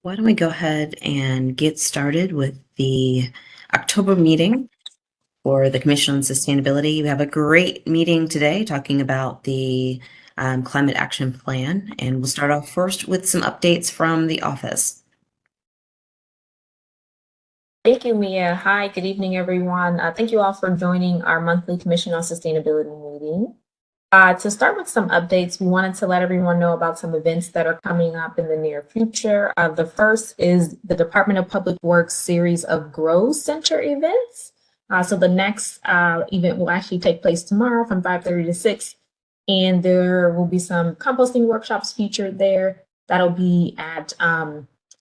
Why don't we go ahead and get started with the October meeting for the Commission on Sustainability. We have a great meeting today talking about the Climate Action Plan, and we'll start off first with some updates from the office. Thank you, Mia. Hi, good evening, everyone. Thank you all for joining our monthly Commission on Sustainability meeting. To start with some updates, we wanted to let everyone know about some events that are coming up in the near future. The first is the Department of Public Works series of Grow Center events. So the next event will actually take place tomorrow from 5:30 to 6, and there will be some composting workshops featured there. That'll be at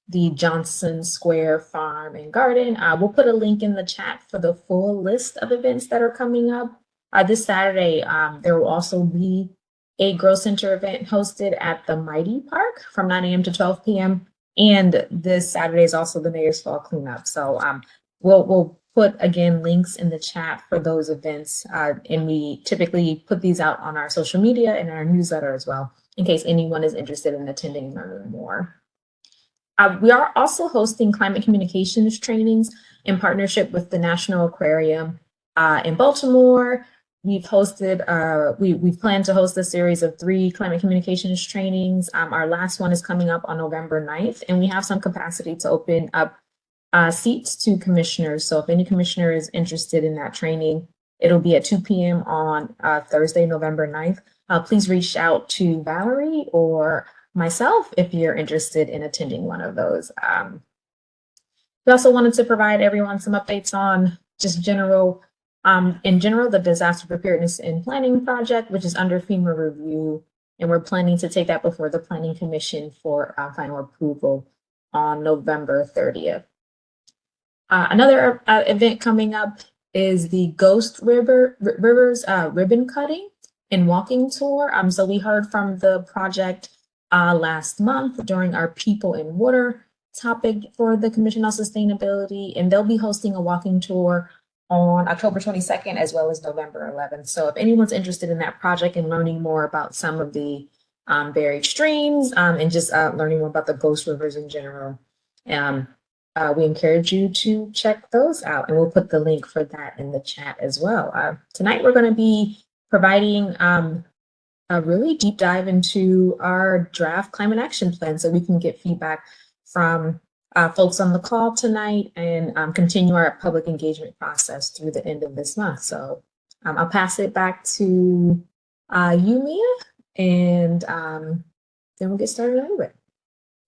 the Johnson Square Farm and Garden. We'll put a link in the chat for the full list of events that are coming up. This Saturday, there will also be a Grow Center event hosted at the Mighty Park from 9 a.m. to 12 p.m. And this Saturday is also the Mayor's Fall Cleanup. So we'll put, again, links in the chat for those events. And we typically put these out on our social media and our newsletter as well, in case anyone is interested in attending and learning more. We are also hosting climate communications trainings in partnership with the National Aquarium in Baltimore. We've hosted, we've planned to host a series of 3 climate communications trainings. Our last one is coming up on November 9th, and we have some capacity to open up seats to commissioners. So if any commissioner is interested in that training, it'll be at 2 p.m. on Thursday, November 9th. Please reach out to Valerie or myself if you're interested in attending one of those. We also wanted to provide everyone some updates on just general, in general, the Disaster Preparedness and Planning Project, which is under FEMA review, and we're planning to take that before the Planning Commission for final approval on November 30th. Another event coming up is the Ghost Rivers ribbon cutting and walking tour. So we heard from the project last month during our People and Water topic for the Commission on Sustainability, and they'll be hosting a walking tour on October 22nd as well as November 11th. So if anyone's interested in that project and learning more about some of the buried streams and just learning more about the ghost rivers in general, we encourage you to check those out, and we'll put the link for that in the chat as well. Tonight we're going to be providing a really deep dive into our draft climate action plan so we can get feedback from folks on the call tonight and continue our public engagement process through the end of this month. So I'll pass it back to you, Mia, and then we'll get started over it.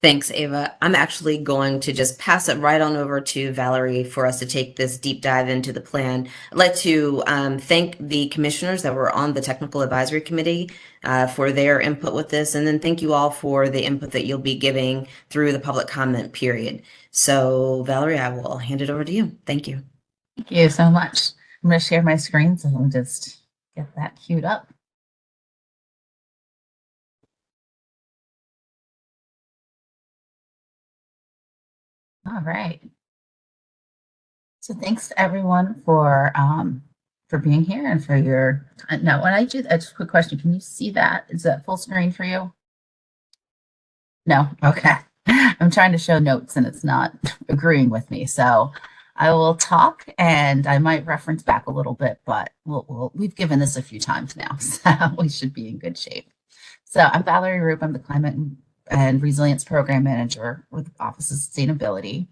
Thanks, Ava. I'm actually going to just pass it right on over to Valerie for us to take this deep dive into the plan. I'd like to thank the commissioners that were on the Technical Advisory Committee for their input with this, and then thank you all for the input that you'll be giving through the public comment period. So, Valerie, I will hand it over to you. Thank you. Thank you so much. I'm going to share my screen, so let me just get that queued up. All right. So thanks to everyone for being here and for your time. Now, when I do that, just a quick question, can you see that? Is that full screen for you? No? Okay. I'm trying to show notes and it's not agreeing with me. So I will talk and I might reference back a little bit, but we've given this a few times now, so we should be in good shape. So I'm Valerie Roop. I'm the Climate and Resilience Program Manager with the Office of Sustainability.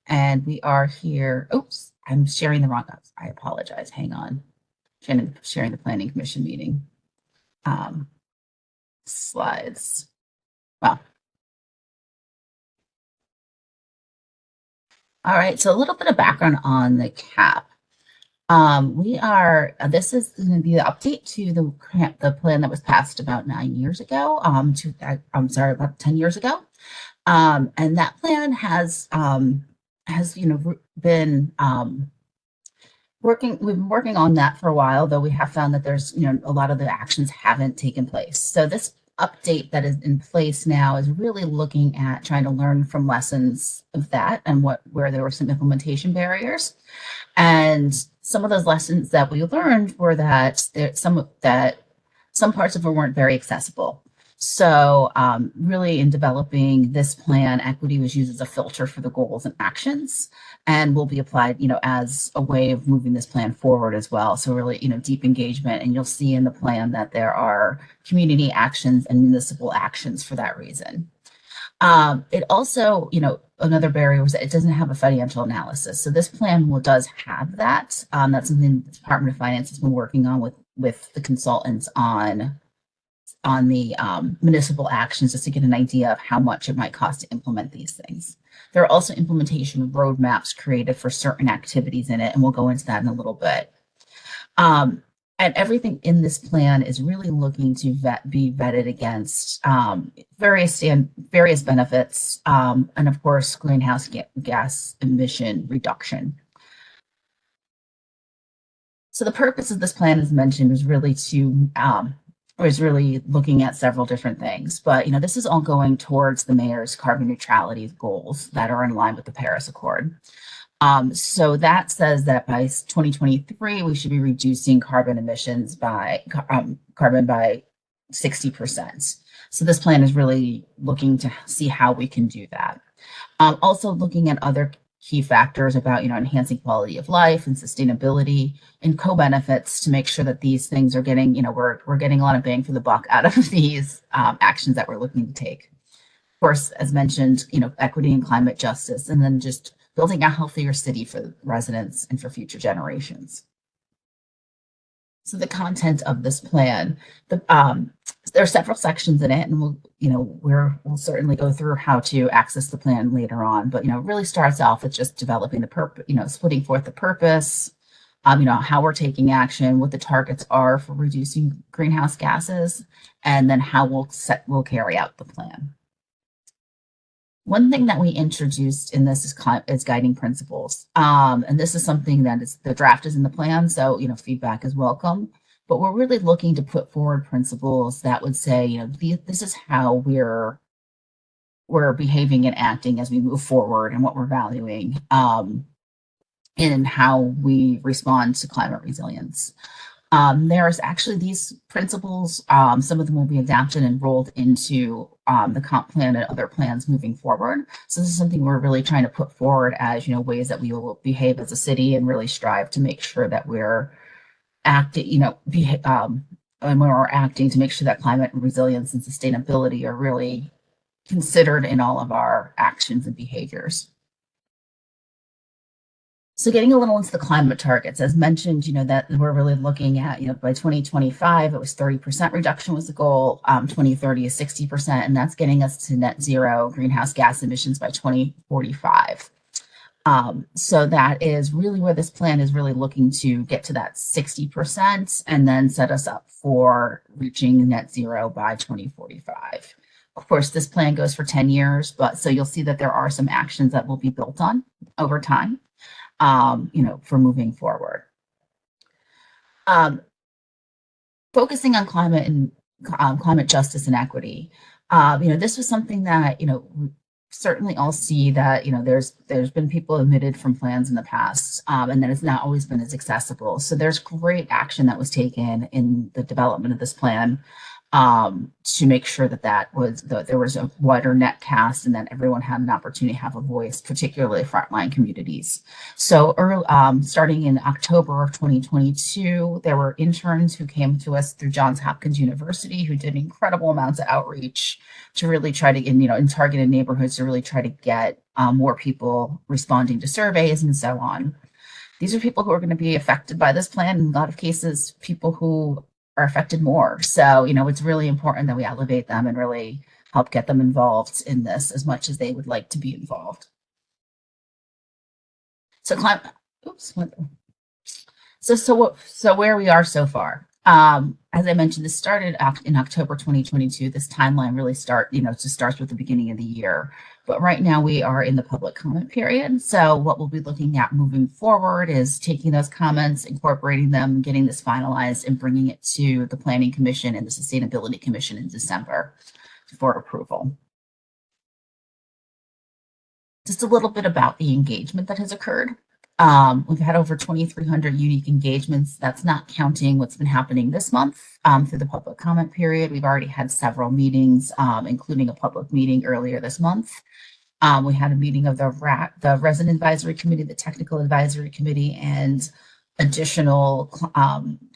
And we are here. Oops, I'm sharing the wrong notes. I apologize. Hang on. Sharing the Planning Commission meeting slides. Well, all right. So a little bit of background on the CAP. This is going to be the update to the plan that was passed about 9 years ago. About 10 years ago. And that plan has been we've been working on that for a while, though we have found that there's, a lot of the actions haven't taken place. So this update that is in place now is really looking at trying to learn from lessons of that and where there were some implementation barriers. And some of those lessons that we learned were that some parts of it weren't very accessible. So really in developing this plan, equity was used as a filter for the goals and actions and will be applied, as a way of moving this plan forward as well. So really, deep engagement. And you'll see in the plan that there are community actions and municipal actions for that reason. It also, another barrier was that it doesn't have a financial analysis. So this plan does have that. That's something the Department of Finance has been working on with the consultants on the municipal actions just to get an idea of how much it might cost to implement these things. There are also implementation roadmaps created for certain activities in it, and we'll go into that in a little bit. And everything in this plan is really looking to be vetted against various benefits, and of course, greenhouse gas emission reduction. So the purpose of this plan, as mentioned, was really looking at several different things. But this is all going towards the mayor's carbon neutrality goals that are in line with the Paris Accord. So that says that by 2023, we should be reducing carbon emissions by 60%. So this plan is really looking to see how we can do that. Also looking at other key factors about, enhancing quality of life and sustainability and co-benefits to make sure that these things are getting, we're getting a lot of bang for the buck out of these actions that we're looking to take. Of course, as mentioned, equity and climate justice, and then just building a healthier city for residents and for future generations. So the content of this plan, there are several sections in it, and we'll certainly go through how to access the plan later on. But it really starts off with just developing the purpose, putting forth the purpose, how we're taking action, what the targets are for reducing greenhouse gases, and then how we'll carry out the plan. One thing that we introduced in this is guiding principles. And this is something that the draft is in the plan, so feedback is welcome. But we're really looking to put forward principles that would say, this is how we're behaving and acting as we move forward and what we're valuing, and how we respond to climate resilience. There's actually these principles, some of them will be adapted and rolled into the comp plan and other plans moving forward. So this is something we're really trying to put forward as, ways that we will behave as a city and really strive to make sure that we're acting, and when we're acting to make sure that climate resilience and sustainability are really considered in all of our actions and behaviors. So getting a little into the climate targets, as mentioned, that we're really looking at, by 2025, it was 30% reduction was the goal, 2030 is 60%, and that's getting us to net zero greenhouse gas emissions by 2045. So that is really where this plan is really looking to get to that 60% and then set us up for reaching net zero by 2045. Of course, this plan goes for 10 years, but so you'll see that there are some actions that will be built on over time. For moving forward. Focusing on climate and climate justice and equity. This was something that, we certainly all see that, there's been people omitted from plans in the past, and that it's not always been as accessible. So there's great action that was taken in the development of this plan, to make sure that there was a wider net cast and that everyone had an opportunity to have a voice, particularly frontline communities. So starting in October of 2022, there were interns who came to us through Johns Hopkins University who did incredible amounts of outreach to really try to, in targeted neighborhoods to really try to get more people responding to surveys and so on. These are people who are going to be affected by this plan. In a lot of cases, people who are affected more. So, it's really important that we elevate them and really help get them involved in this as much as they would like to be involved. So So where we are so far. As I mentioned, this started in October 2022. This timeline really just starts with the beginning of the year. But right now we are in the public comment period. So what we'll be looking at moving forward is taking those comments, incorporating them, getting this finalized, and bringing it to the Planning Commission and the Sustainability Commission in December for approval. Just a little bit about the engagement that has occurred. We've had over 2,300 unique engagements. That's not counting what's been happening this month through the public comment period. We've already had several meetings, including a public meeting earlier this month. We had a meeting of the Resident Advisory Committee, the Technical Advisory Committee, and additional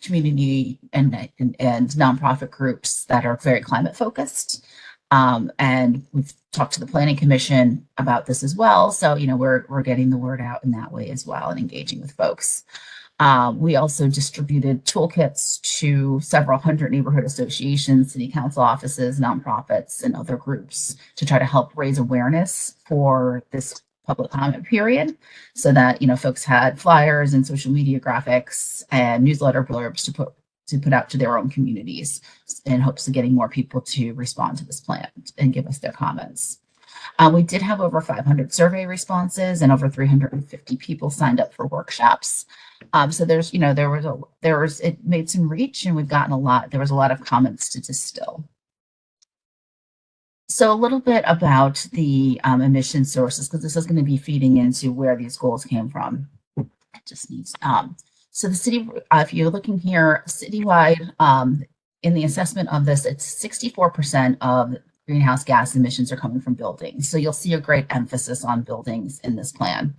community and nonprofit groups that are very climate focused. And we've talked to the Planning Commission about this as well. So, we're getting the word out in that way as well and engaging with folks. We also distributed toolkits to several hundred neighborhood associations, city council offices, nonprofits, and other groups to try to help raise awareness for this public comment period so that, folks had flyers and social media graphics and newsletter blurbs to put out to their own communities in hopes of getting more people to respond to this plan and give us their comments. We did have over 500 survey responses and over 350 people signed up for workshops. So it made some reach, and there was a lot of comments to distill. So a little bit about the emission sources, because this is going to be feeding into where these goals came from. It just needs, so the city, if you're looking here citywide, in the assessment of this, it's 64% of greenhouse gas emissions are coming from buildings. So you'll see a great emphasis on buildings in this plan.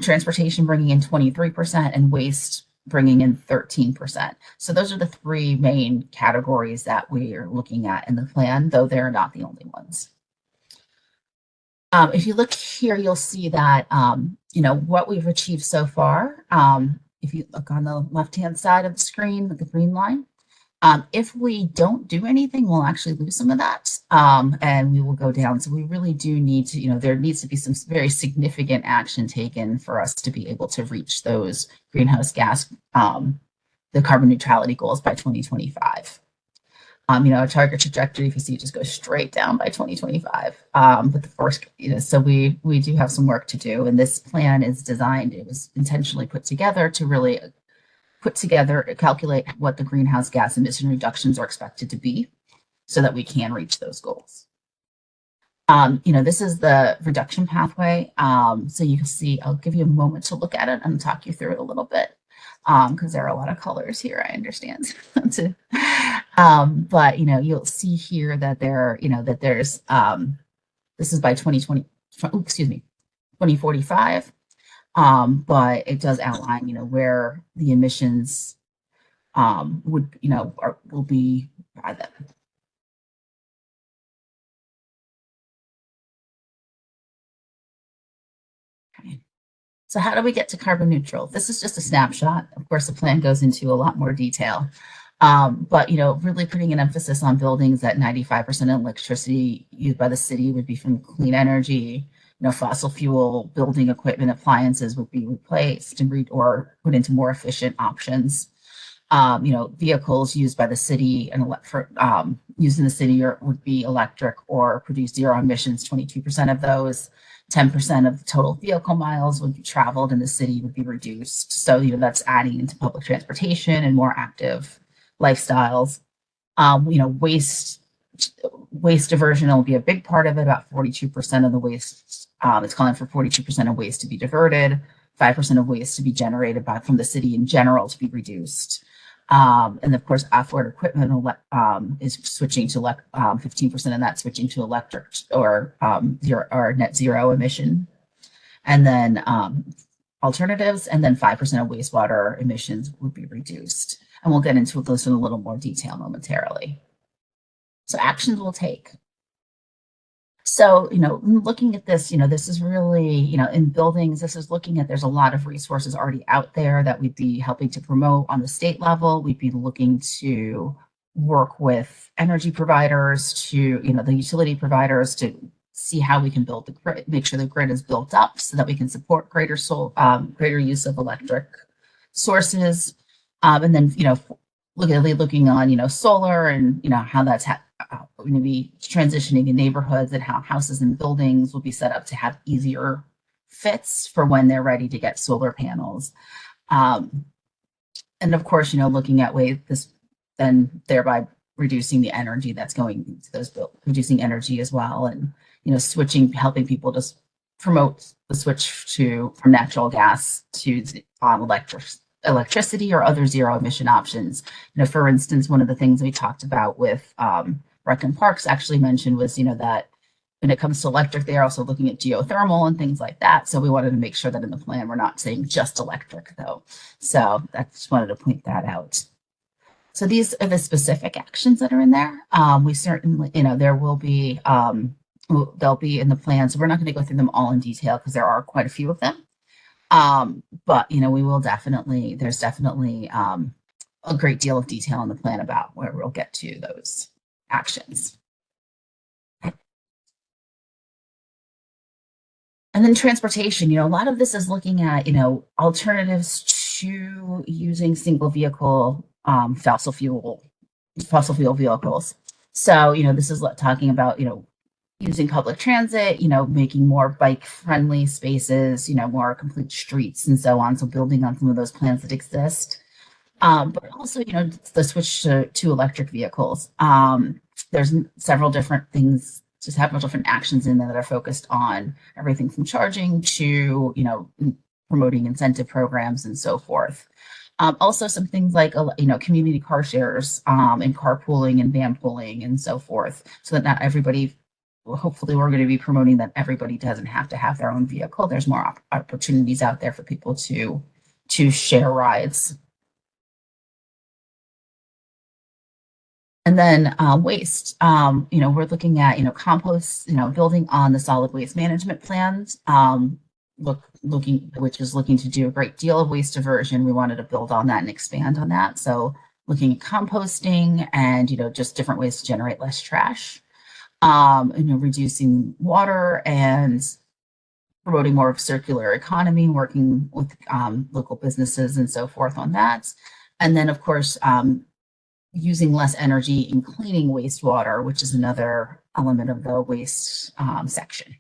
Transportation bringing in 23% and waste bringing in 13%. So those are the three main categories that we are looking at in the plan, though they're not the only ones. If you look here, you'll see that, what we've achieved so far. If you look on the left-hand side of the screen with the green line, if we don't do anything, we'll actually lose some of that, and we will go down. So we really do need to, there needs to be some very significant action taken for us to be able to reach those greenhouse gas, the carbon neutrality goals by 2025. A target trajectory, if you see, just goes straight down by 2025. But the first, so we do have some work to do, and this plan is designed, it was intentionally put together to really calculate what the greenhouse gas emission reductions are expected to be so that we can reach those goals. This is the reduction pathway. So you can see, I'll give you a moment to look at it and talk you through it a little bit because there are a lot of colors here, I understand. But, you'll see here that there's, this is by 2045. But it does outline, where the emissions will be by then. Okay. So how do we get to carbon neutral? This is just a snapshot. Of course, the plan goes into a lot more detail. But, really putting an emphasis on buildings that 95% of electricity used by the city would be from clean energy. Fossil fuel building equipment appliances would be replaced and or put into more efficient options. Vehicles used by the city and used in the city would be electric or produce zero emissions. 22% of those, 10% of total vehicle miles would be traveled in the city would be reduced. So that's adding into public transportation and more active lifestyles. Waste diversion will be a big part of it. About 42% of the waste, it's calling for 42% of waste to be diverted, 5% of waste to be generated from the city in general to be reduced. And of course, off-road equipment is switching to 15% of that switching to electric or net zero emission. And then alternatives, and then 5% of wastewater emissions would be reduced. And we'll get into this in a little more detail momentarily. So actions we'll take. So, looking at this, this is really, in buildings, this is looking at, there's a lot of resources already out there that we'd be helping to promote on the state level. We'd be looking to work with energy providers to, the utility providers to see how we can build the grid, make sure the grid is built up so that we can support greater use of electric sources. And then, looking on, solar and, how that's going to be transitioning in neighborhoods and how houses and buildings will be set up to have easier fits for when they're ready to get solar panels. And of course, looking at ways then thereby reducing the energy that's going into those reducing energy as well. And, switching, helping people just promote the switch from natural gas to electricity or other zero emission options. For instance, one of the things we talked about with Rec and Parks actually mentioned was, that when it comes to electric, they're also looking at geothermal and things like that. So we wanted to make sure that in the plan, we're not saying just electric though. So I just wanted to point that out. So these are the specific actions that are in there. We certainly, there will be, they'll be in the plan. So we're not going to go through them all in detail because there are quite a few of them. But, we will definitely, there's definitely a great deal of detail in the plan about where we'll get to those actions. And then transportation, a lot of this is looking at, alternatives to using single vehicle fossil fuel vehicles. So, this is talking about, using public transit, making more bike friendly spaces, more complete streets and so on. So building on some of those plans that exist. But also, the switch to electric vehicles. There's several different things, just several different actions in there that are focused on everything from charging to, promoting incentive programs and so forth. Also some things like, community car shares and carpooling and van pooling and so forth, so that not everybody, hopefully we're going to be promoting that everybody doesn't have to have their own vehicle. There's more opportunities out there for people to share rides. And then waste, we're looking at, compost, building on the solid waste management plans, which is looking to do a great deal of waste diversion. We wanted to build on that and expand on that. So looking at composting and, just different ways to generate less trash, reducing water and promoting more of circular economy, working with local businesses and so forth on that. And then, of course, using less energy in cleaning wastewater, which is another element of the waste section.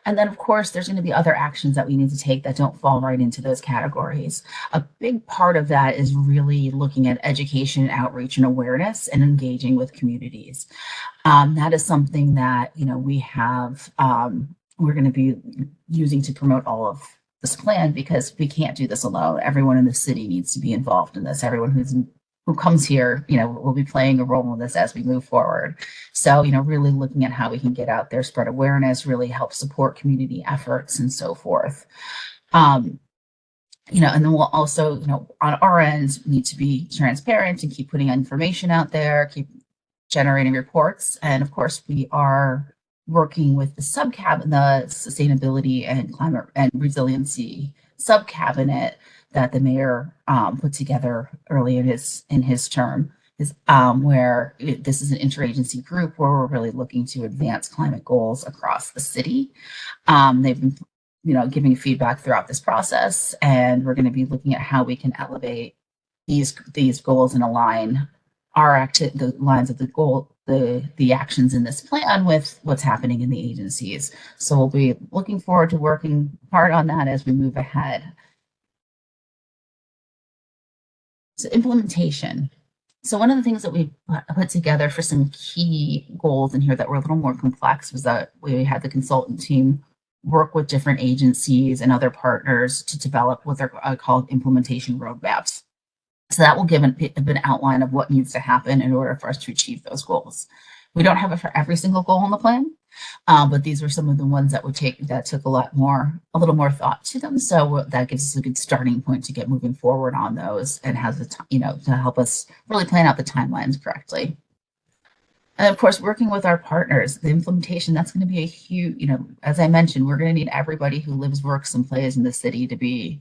And then, of course, there's going to be other actions that we need to take that don't fall right into those categories. A big part of that is really looking at education, outreach, and awareness, and engaging with communities. That is something that, we have, we're going to be using to promote all of this plan, because we can't do this alone. Everyone in the city needs to be involved in this. Everyone who comes here, will be playing a role in this as we move forward. So, really looking at how we can get out there, spread awareness, really help support community efforts and so forth. And then we'll also, on our end, need to be transparent and keep putting information out there, keep generating reports. And of course, we are working with the the Sustainability and Climate and Resiliency subcabinet that the mayor put together early in his term, where this is an interagency group where we're really looking to advance climate goals across the city. They've been, giving feedback throughout this process, and we're going to be looking at how we can elevate these goals and align the lines of the goal, the actions in this plan with what's happening in the agencies. So we'll be looking forward to working hard on that as we move ahead. So implementation. So one of the things that we put together for some key goals in here that were a little more complex was that we had the consultant team work with different agencies and other partners to develop what they're called implementation roadmaps. So that will give an outline of what needs to happen in order for us to achieve those goals. We don't have it for every single goal in the plan, but these were some of the ones that took a little more thought to them. So that gives us a good starting point to get moving forward on those, and has to help us really plan out the timelines correctly. And of course, working with our partners, the implementation, that's going to be a huge, as I mentioned, we're going to need everybody who lives, works, and plays in the city to be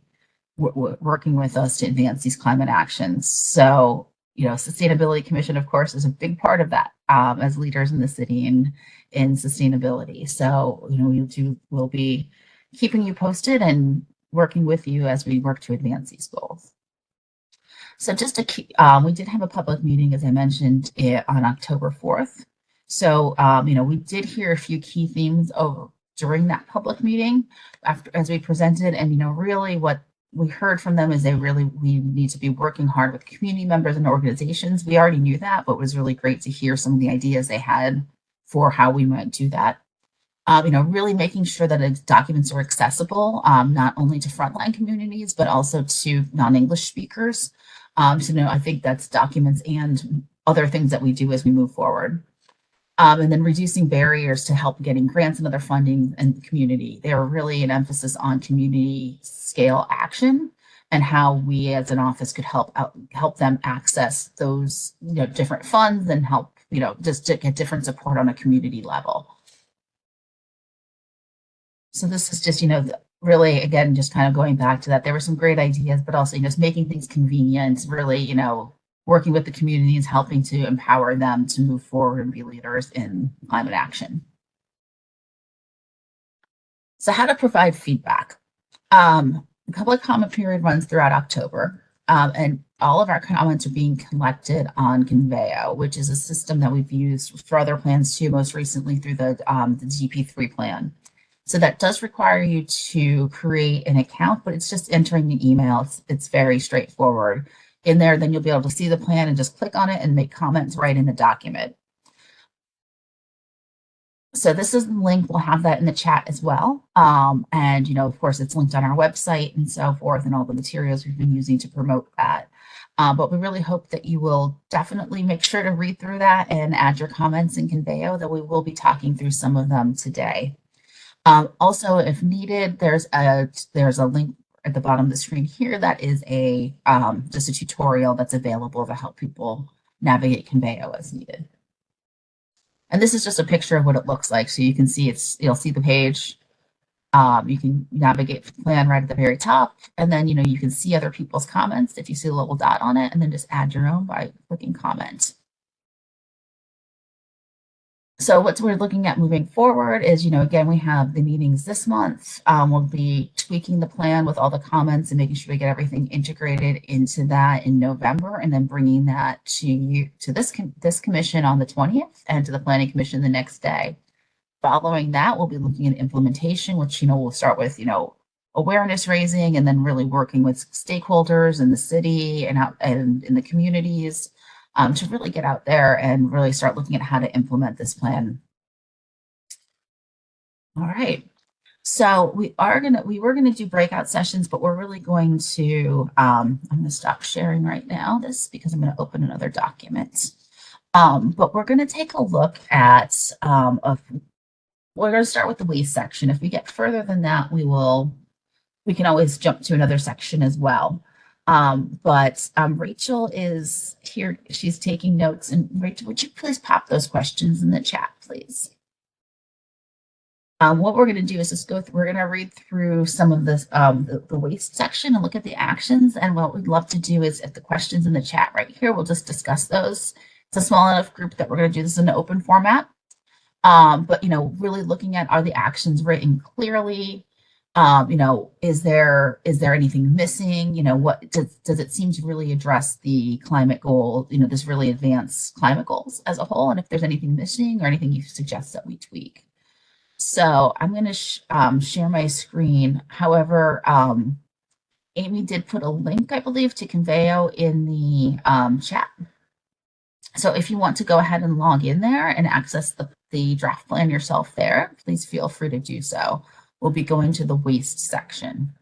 working with us to advance these climate actions. So, Sustainability Commission, of course, is a big part of that as leaders in the city and in sustainability. So, we'll be keeping you posted and working with you as we work to advance these goals. So just we did have a public meeting, as I mentioned, on October 4th. So, we did hear a few key themes during that public meeting as we presented, and, really what we heard from them is we need to be working hard with community members and organizations. We already knew that, but it was really great to hear some of the ideas they had for how we might do that. Really making sure that documents are accessible, not only to frontline communities, but also to non-English speakers. I think that's documents and other things that we do as we move forward. And then reducing barriers to help getting grants and other funding and community. They are really an emphasis on community scale action and how we as an office could help them access those different funds and help just to get different support on a community level. So this is just really again just kind of going back to that there were some great ideas, but also just making things convenient, really working with the communities, helping to empower them to move forward and be leaders in climate action. So how to provide feedback. The public comment period runs throughout October, and all of our comments are being collected on Conveo, which is a system that we've used for other plans too, most recently through the GP3 plan. So that does require you to create an account, but it's just entering the email. It's very straightforward. In there, then you'll be able to see the plan and just click on it and make comments right in the document. So this is the link. We'll have that in the chat as well. And, of course, it's linked on our website and so forth and all the materials we've been using to promote that. But we really hope that you will definitely make sure to read through that and add your comments in Conveo, that we will be talking through some of them today. Also, if needed, there's a link at the bottom of the screen here that is just a tutorial that's available to help people navigate Conveo as needed. And this is just a picture of what it looks like. So you can see you'll see the page. You can navigate the plan right at the very top. And then, you can see other people's comments if you see a little dot on it, and then just add your own by clicking comment. So what we're looking at moving forward is, again, we have the meetings this month. We'll be tweaking the plan with all the comments and making sure we get everything integrated into that in November, and then bringing that to this commission on the 20th and to the Planning Commission the next day. Following that, we'll be looking at implementation, which, we'll start with, awareness raising, and then really working with stakeholders in the city and in the communities. To really get out there and really start looking at how to implement this plan. All right. So we were gonna do breakout sessions, but we're really going to, I'm gonna stop sharing right now because I'm gonna open another document. But we're gonna take a look at, we're gonna start with the waste section. If we get further than that, we can always jump to another section as well. But Rachel is here. She's taking notes. And Rachel, would you please pop those questions in the chat, please? What we're going to do is just we're going to read through some of this, the waste section and look at the actions. And what we'd love to do is if the questions in the chat right here, we'll just discuss those. It's a small enough group that we're going to do this in an open format. But, really looking at, are the actions written clearly? Is there anything missing? What does it seem to really address the climate goal, this really advanced climate goals as a whole? And if there's anything missing or anything you suggest that we tweak. So I'm going to share my screen. However, Amy did put a link, I believe, to Conveo in the chat. So if you want to go ahead and log in there and access the draft plan yourself there, please feel free to do so. We'll be going to the waste section.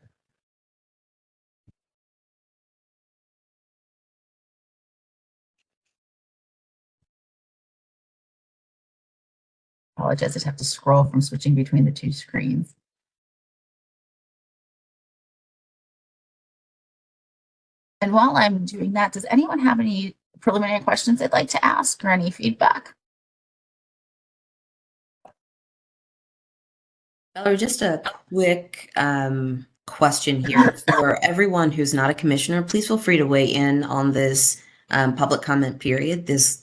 Apologize, I just have to scroll from switching between the two screens. And while I'm doing that, does anyone have any preliminary questions they'd like to ask or any feedback? Valerie, just a quick question here for everyone who's not a commissioner. Please feel free to weigh in on this public comment period. This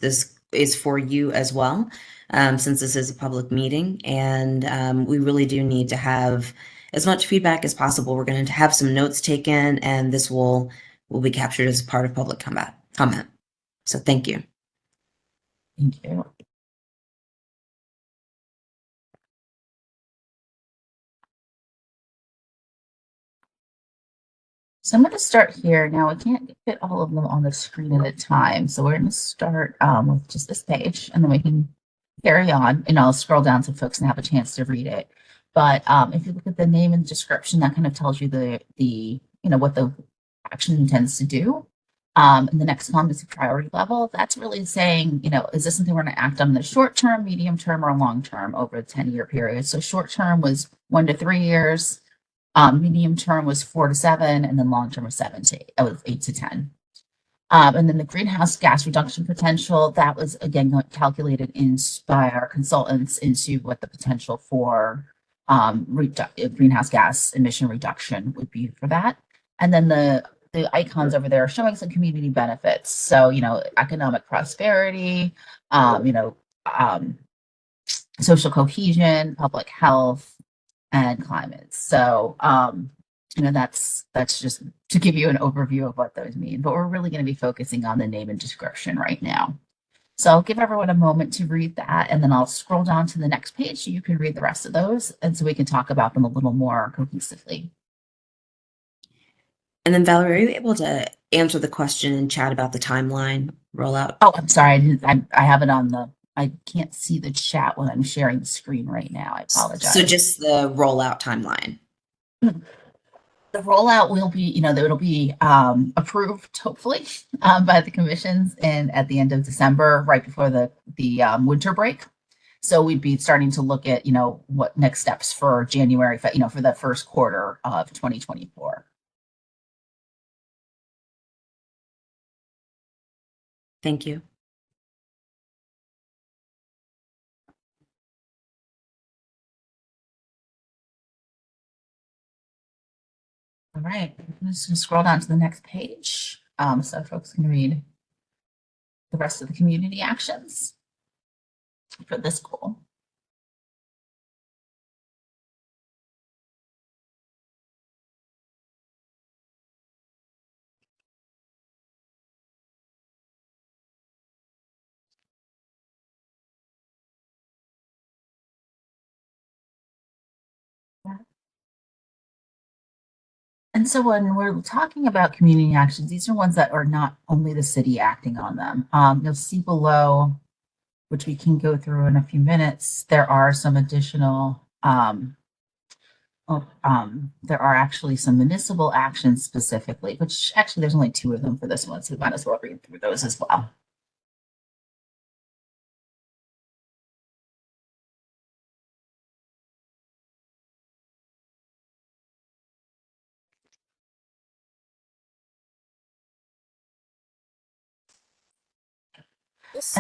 is for you as well, since this is a public meeting, and we really do need to have as much feedback as possible. We're going to have some notes taken, and this will be captured as part of public comment. So thank you. Thank you. So I'm going to start here. Now, I can't fit all of them on the screen at a time. So we're going to start with just this page, and then we can carry on, and I'll scroll down so folks can have a chance to read it. But if you look at the name and description, that kind of tells you the what the action intends to do. And the next column is the priority level. That's really saying, is this something we're going to act on in the short term, medium term, or long term over a 10-year period? So short term was 1 to 3 years, medium term was 4 to 7, and then long term was 8 to 10. And then the greenhouse gas reduction potential, that was again calculated by our consultants into what the potential for greenhouse gas emission reduction would be for that. And then the icons over there are showing some community benefits. So, economic prosperity, social cohesion, public health, and climate. So, that's just to give you an overview of what those mean, but we're really going to be focusing on the name and description right now. So I'll give everyone a moment to read that, and then I'll scroll down to the next page so you can read the rest of those, and so we can talk about them a little more cohesively. And then Valerie, are you able to answer the question in chat about the timeline rollout? Oh, I'm sorry. I have it on I can't see the chat when I'm sharing the screen right now. I apologize. So just the rollout timeline. The rollout will be, it'll be approved hopefully by the commissions and at the end of December, right before the winter break. So we'd be starting to look at, what next steps for January, for the first quarter of 2024. Thank you. All right, I'm just going to scroll down to the next page so folks can read the rest of the community actions for this goal. And so when we're talking about community actions, these are ones that are not only the city acting on them. You'll see below, which we can go through in a few minutes, there are some additional, there are actually some municipal actions specifically, which actually there's only 2 of them for this one, so we might as well read through those as well.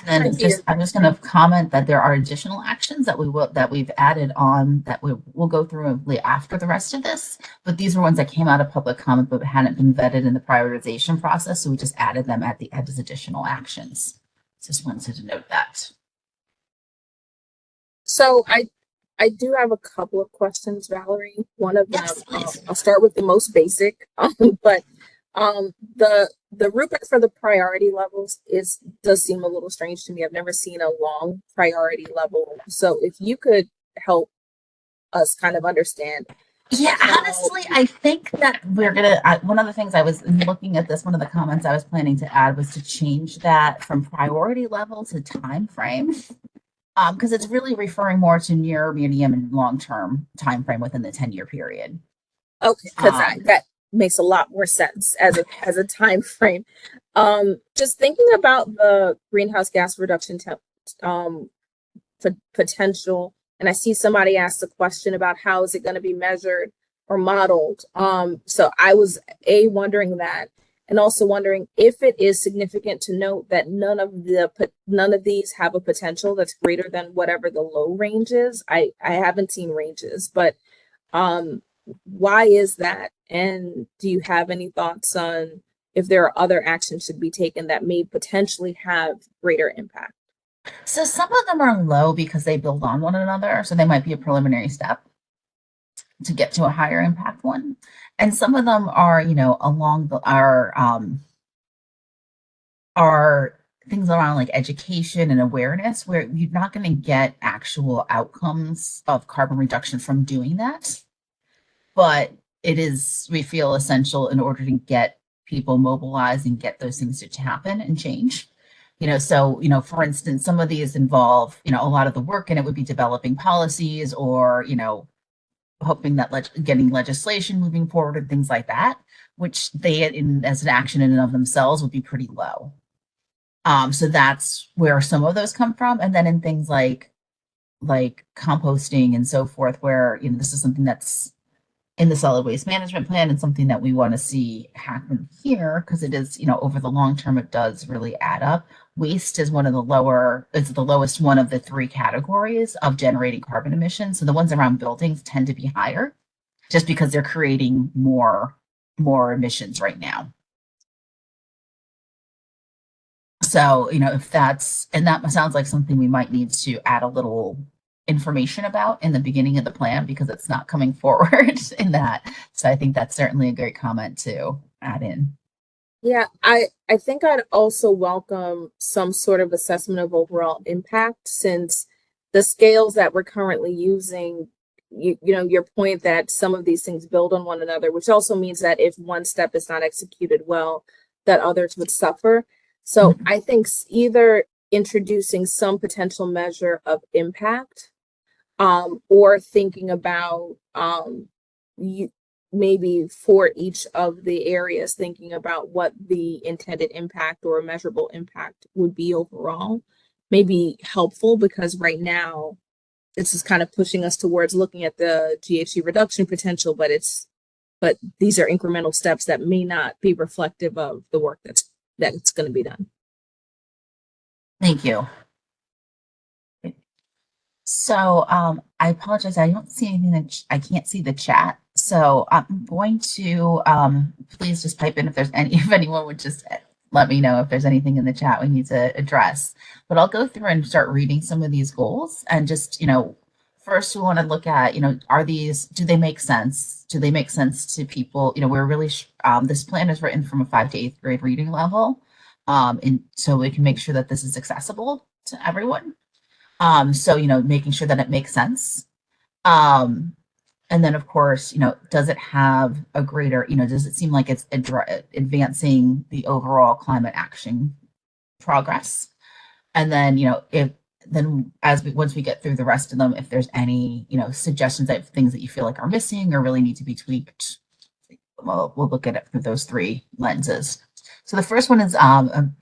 And then I'm just going to comment that there are additional actions that we've added on that we'll go through after the rest of this. But these were ones that came out of public comment but hadn't been vetted in the prioritization process, so we just added them as additional actions. Just wanted to note that. So I do have a couple of questions, Valerie. One of them, Yes, I'll start with the most basic, but the rubric for the priority levels does seem a little strange to me. I've never seen a long priority level. So if you could help us kind of understand. Yeah, honestly, I think that we're gonna. One of the things I was looking at this, one of the comments I was planning to add was to change that from priority level to time frame, because it's really referring more to near, medium, and long term time frame within the 10-year period. Okay, because that makes a lot more sense as a time frame. Just thinking about the greenhouse gas reduction potential, and I see somebody asked a question about how is it going to be measured or modeled. So I was wondering that, and also wondering if it is significant to note that none of these have a potential that's greater than whatever the low range is. I haven't seen ranges, but why is that? And do you have any thoughts on if there are other actions should be taken that may potentially have greater impact? So some of them are low because they build on one another. So they might be a preliminary step to get to a higher impact one. And some of them are, along are things around like education and awareness, where you're not going to get actual outcomes of carbon reduction from doing that. But we feel essential in order to get people mobilized and get those things to happen and change. So, for instance, some of these involve, a lot of the work, and it would be developing policies or, hoping that getting legislation moving forward and things like that, which as an action in and of themselves would be pretty low. So that's where some of those come from. And then in things like composting and so forth, where, this is something that's in the solid waste management plan and something that we want to see happen here, because it is, over the long term, it does really add up. Waste is it's the lowest one of the three categories of generating carbon emissions. So the ones around buildings tend to be higher just because they're creating more emissions right now. So, if that sounds like something we might need to add a little information about in the beginning of the plan, because it's not coming forward in that. So I think that's certainly a great comment to add in. Yeah, I think I'd also welcome some sort of assessment of overall impact, since the scales that we're currently using, your point that some of these things build on one another, which also means that if one step is not executed well, that others would suffer. So I think either introducing some potential measure of impact, or thinking about maybe for each of the areas, thinking about what the intended impact or measurable impact would be overall, may be helpful, because right now this is kind of pushing us towards looking at the GHG reduction potential, but these are incremental steps that may not be reflective of the work that's going to be done. Thank you. So I apologize. I don't see anything I can't see the chat. So I'm going to please just pipe in if anyone would just let me know if there's anything in the chat we need to address. But I'll go through and start reading some of these goals, and just, first we want to look at, do they make sense? Do they make sense to people? We're really, this plan is written from a 5th to 8th grade reading level. And so we can make sure that this is accessible to everyone. So, making sure that it makes sense. And then, of course, does it have a greater, does it seem like it's advancing the overall climate action progress? And then, once we get through the rest of them, if there's any, suggestions of things that you feel like are missing or really need to be tweaked, we'll look at it through those 3 lenses. So the first one is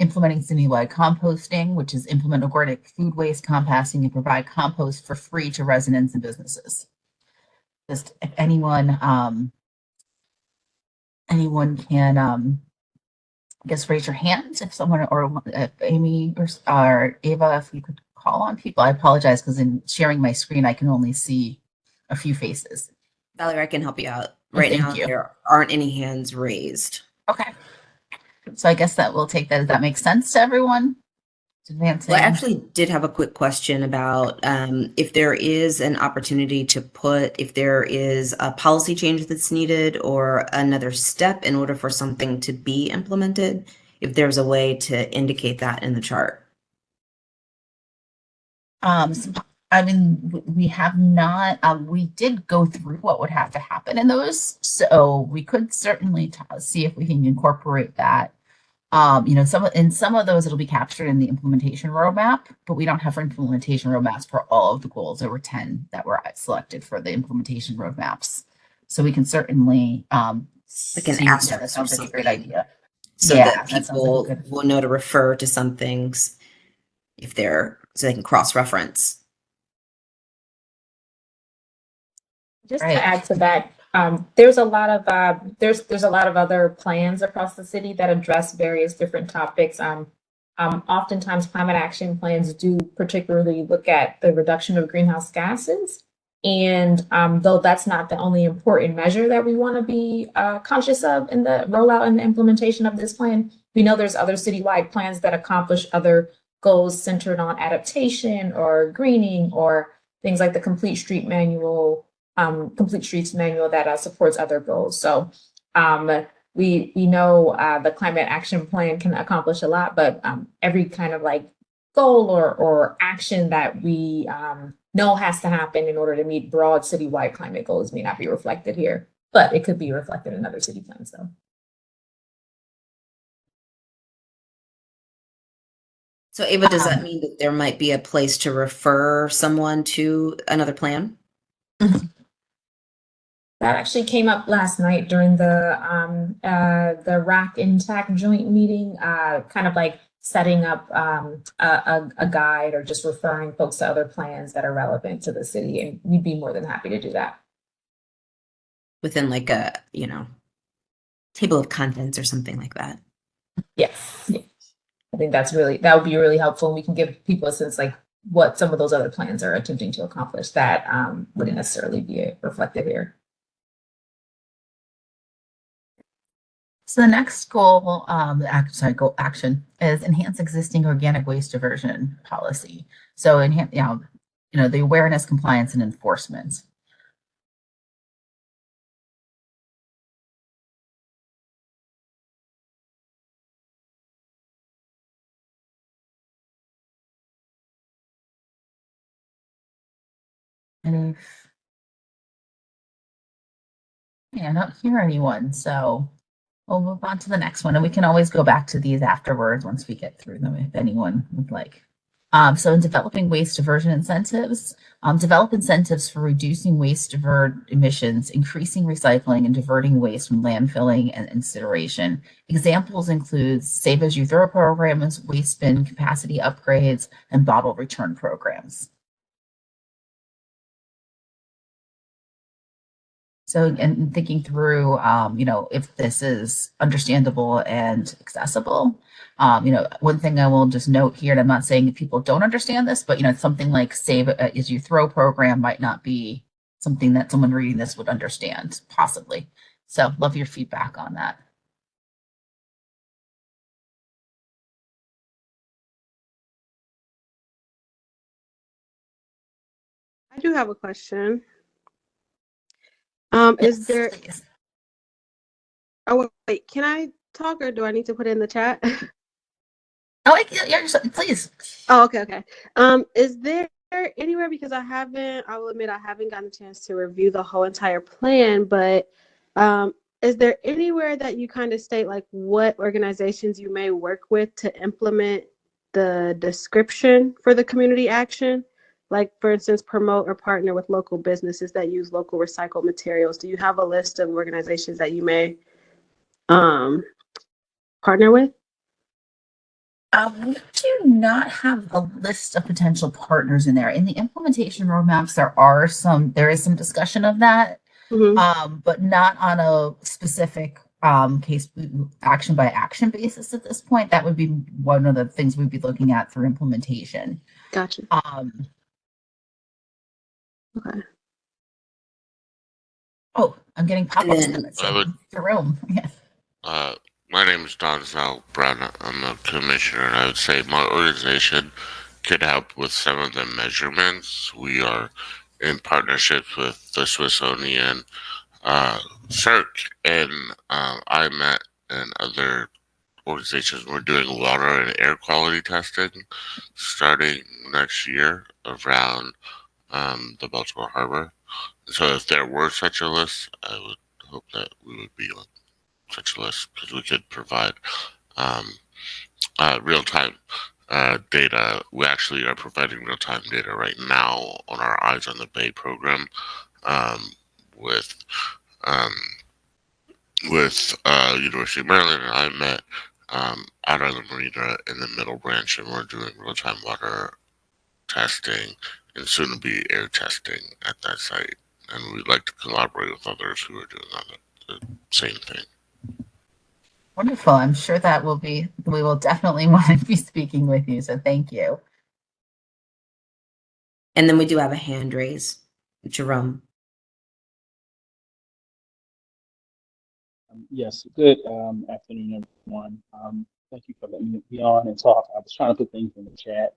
implementing citywide composting, which is implement organic food waste composting and provide compost for free to residents and businesses. Just if anyone can, I guess, raise your hands if someone, or if Amy or Ava, if you could call on people. I apologize, because in sharing my screen, I can only see a few faces. Valerie, I can help you out. Right now, there aren't any hands raised. Okay. So I guess that we'll take that. Does that make sense to everyone? Advancing. Well, I actually did have a quick question about if there is an opportunity to if there is a policy change that's needed or another step in order for something to be implemented, if there's a way to indicate that in the chart. I mean, we have not, we did go through what would have to happen in those. So we could certainly see if we can incorporate that. Some of those it'll be captured in the implementation roadmap, but we don't have implementation roadmaps for all of the goals. There were 10 that were selected for the implementation roadmaps. So we can certainly like an asterisk. That sounds like a great idea. So that people will know to refer to some things so they can cross-reference. Just to add to that, there's a lot of there's a lot of other plans across the city that address various different topics. Oftentimes, climate action plans do particularly look at the reduction of greenhouse gases, and though that's not the only important measure that we want to be conscious of in the rollout and the implementation of this plan, we know there's other citywide plans that accomplish other goals centered on adaptation or greening, or things like the Complete Streets manual that supports other goals. So we know the climate action plan can accomplish a lot, but every kind of like goal or action that we know has to happen in order to meet broad citywide climate goals may not be reflected here, but it could be reflected in other city plans though. So Ava, does that Um, mean that there might be a place to refer someone to another plan? That actually came up last night during the RAC Intact joint meeting, kind of like setting up a guide or just referring folks to other plans that are relevant to the city, and we'd be more than happy to do that. Within like a, table of contents or something like that. Yes, yeah. I think that would be really helpful, and we can give people a sense like what some of those other plans are attempting to accomplish that wouldn't necessarily be reflected here. So the next goal, goal action is enhance existing organic waste diversion policy. So enhance, the awareness, compliance, and enforcement. And I don't hear anyone, so we'll move on to the next one, and we can always go back to these afterwards once we get through them if anyone would like. So in developing waste diversion incentives, develop incentives for reducing waste divert emissions, increasing recycling, and diverting waste from landfilling and incineration. Examples include Save As You Throw programs, waste bin capacity upgrades, and bottle return programs. So, and thinking through, if this is understandable and accessible, one thing I will just note here, and I'm not saying that people don't understand this, but, something like Save As You Throw program might not be something that someone reading this would understand, possibly. So, love your feedback on that. I do have a question. Yes, Is there, please. oh, wait, can I talk or do I need to put it in the chat? Oh, please. Oh, okay, okay. Is there anywhere, because I will admit I haven't gotten a chance to review the whole entire plan, but is there anywhere that you kind of state like what organizations you may work with to implement the description for the community action? Like, for instance, promote or partner with local businesses that use local recycled materials. Do you have a list of organizations that you may partner with? We do not have a list of potential partners in there. In the implementation roadmaps, there is some discussion of that, but not on a specific case action by action basis at this point. That would be one of the things we'd be looking at through implementation. Gotcha. Okay. Oh, I'm getting pop-ups And then- coming from the room. Yes. My name is Donzel Brown. I'm a commissioner, and I would say my organization could help with some of the measurements. We are in partnership with the Smithsonian, CERC, and IMET and other organizations. We're doing water and air quality testing starting next year around the Baltimore Harbor. So if there were such a list, I would hope that we would be on such a list because we could provide real-time data. We actually are providing real-time data right now on our Eyes on the Bay program with um, University of Maryland, and I met out on the marina in the Middle Branch, and we're doing real-time water testing and soon to be air testing at that site. And we'd like to collaborate with others who are doing the same thing. Wonderful. I'm sure we will definitely want to be speaking with you. So thank you. And then we do have a hand raise. Jerome. Yes, good afternoon, everyone. Thank you for letting me be on and talk. I was trying to put things in the chat,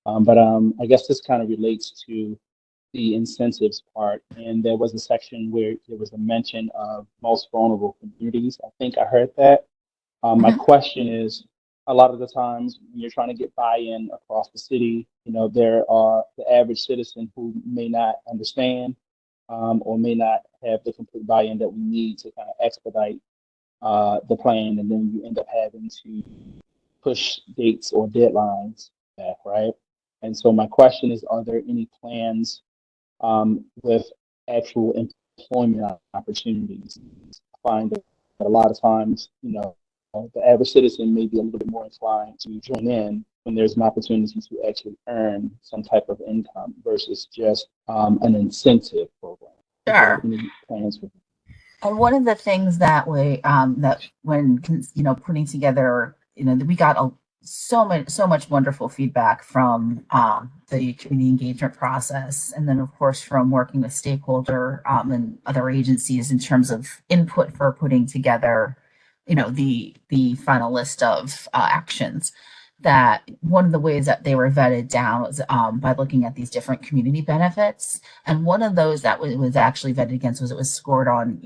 but I guess this kind of relates to the incentives part. And there was a section where there was a mention of most vulnerable communities. I think I heard that. My question is, a lot of the times when you're trying to get buy-in across the city, there are the average citizen who may not understand or may not have the complete buy-in that we need to kind of expedite the plan, and then you end up having to push dates or deadlines right? And so my question is, are there any plans with actual employment opportunities? I find that a lot of times, the average citizen may be a little bit more inclined to join in when there's an opportunity to actually earn some type of income versus just an incentive program. Is there Sure. any plans for And one of the things that that when putting together, we got so much wonderful feedback from the community engagement process, and then of course from working with stakeholder and other agencies in terms of input for putting together, the final list of actions. That one of the ways that they were vetted down was by looking at these different community benefits, and one of those that was actually vetted against was it was scored on,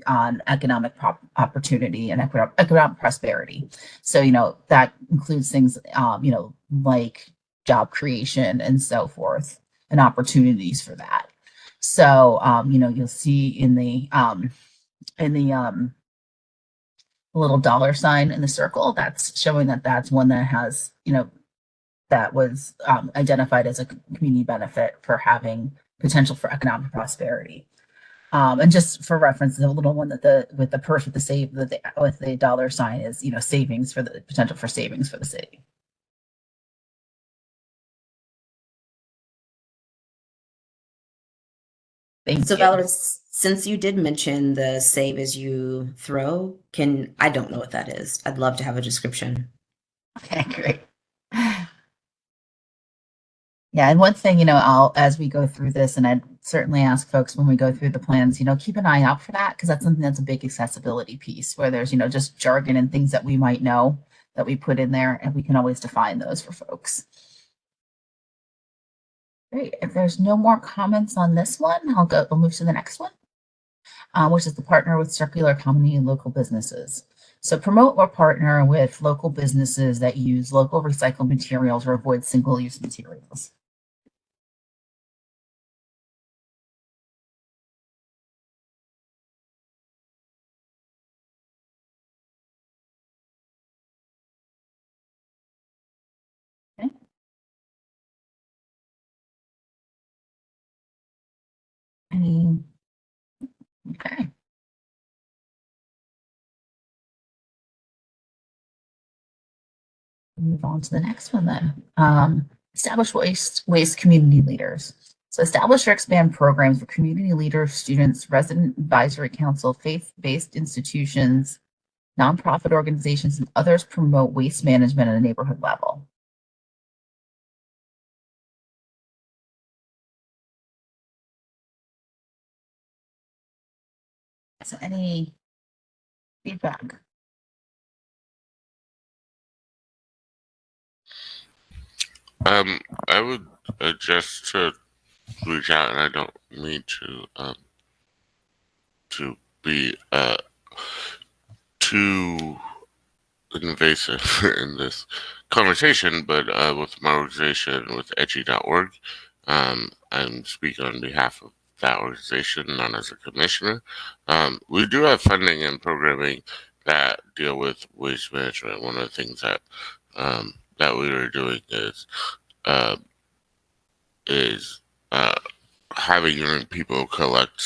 on economic opportunity and economic prosperity. So, that includes things, like job creation and so forth, and opportunities for that. So, you'll see in the little dollar sign in the circle, that's showing that that's one that has, that was identified as a community benefit for having potential for economic prosperity. And just for reference, the little one that with the purse with the save with the dollar sign is, savings for the potential for savings for the city. Thank So you. Valerie, since you did mention the save as you throw, I don't know what that is. I'd love to have a description. Okay, great. Yeah, and one thing, I'll as we go through this, and I'd certainly ask folks when we go through the plans, keep an eye out for that because that's something that's a big accessibility piece where there's, just jargon and things that we might know that we put in there, and we can always define those for folks. Great. If there's no more comments on this one, we'll move to the next one, which is the partner with circular economy and local businesses. So promote or partner with local businesses that use local recycled materials or avoid single-use materials. Okay. Okay. Move on to the next one then. Establish waste community leaders. So establish or expand programs for community leaders, students, resident advisory council, faith-based institutions, nonprofit organizations, and others promote waste management at a neighborhood level. So any feedback? I would just to reach out, and I don't mean to be too invasive in this conversation, but with my organization, with edgy.org, I'm speaking on behalf of that organization, not as a commissioner. We do have funding and programming that deal with waste management. One of the things that we are doing uh, is having young people collect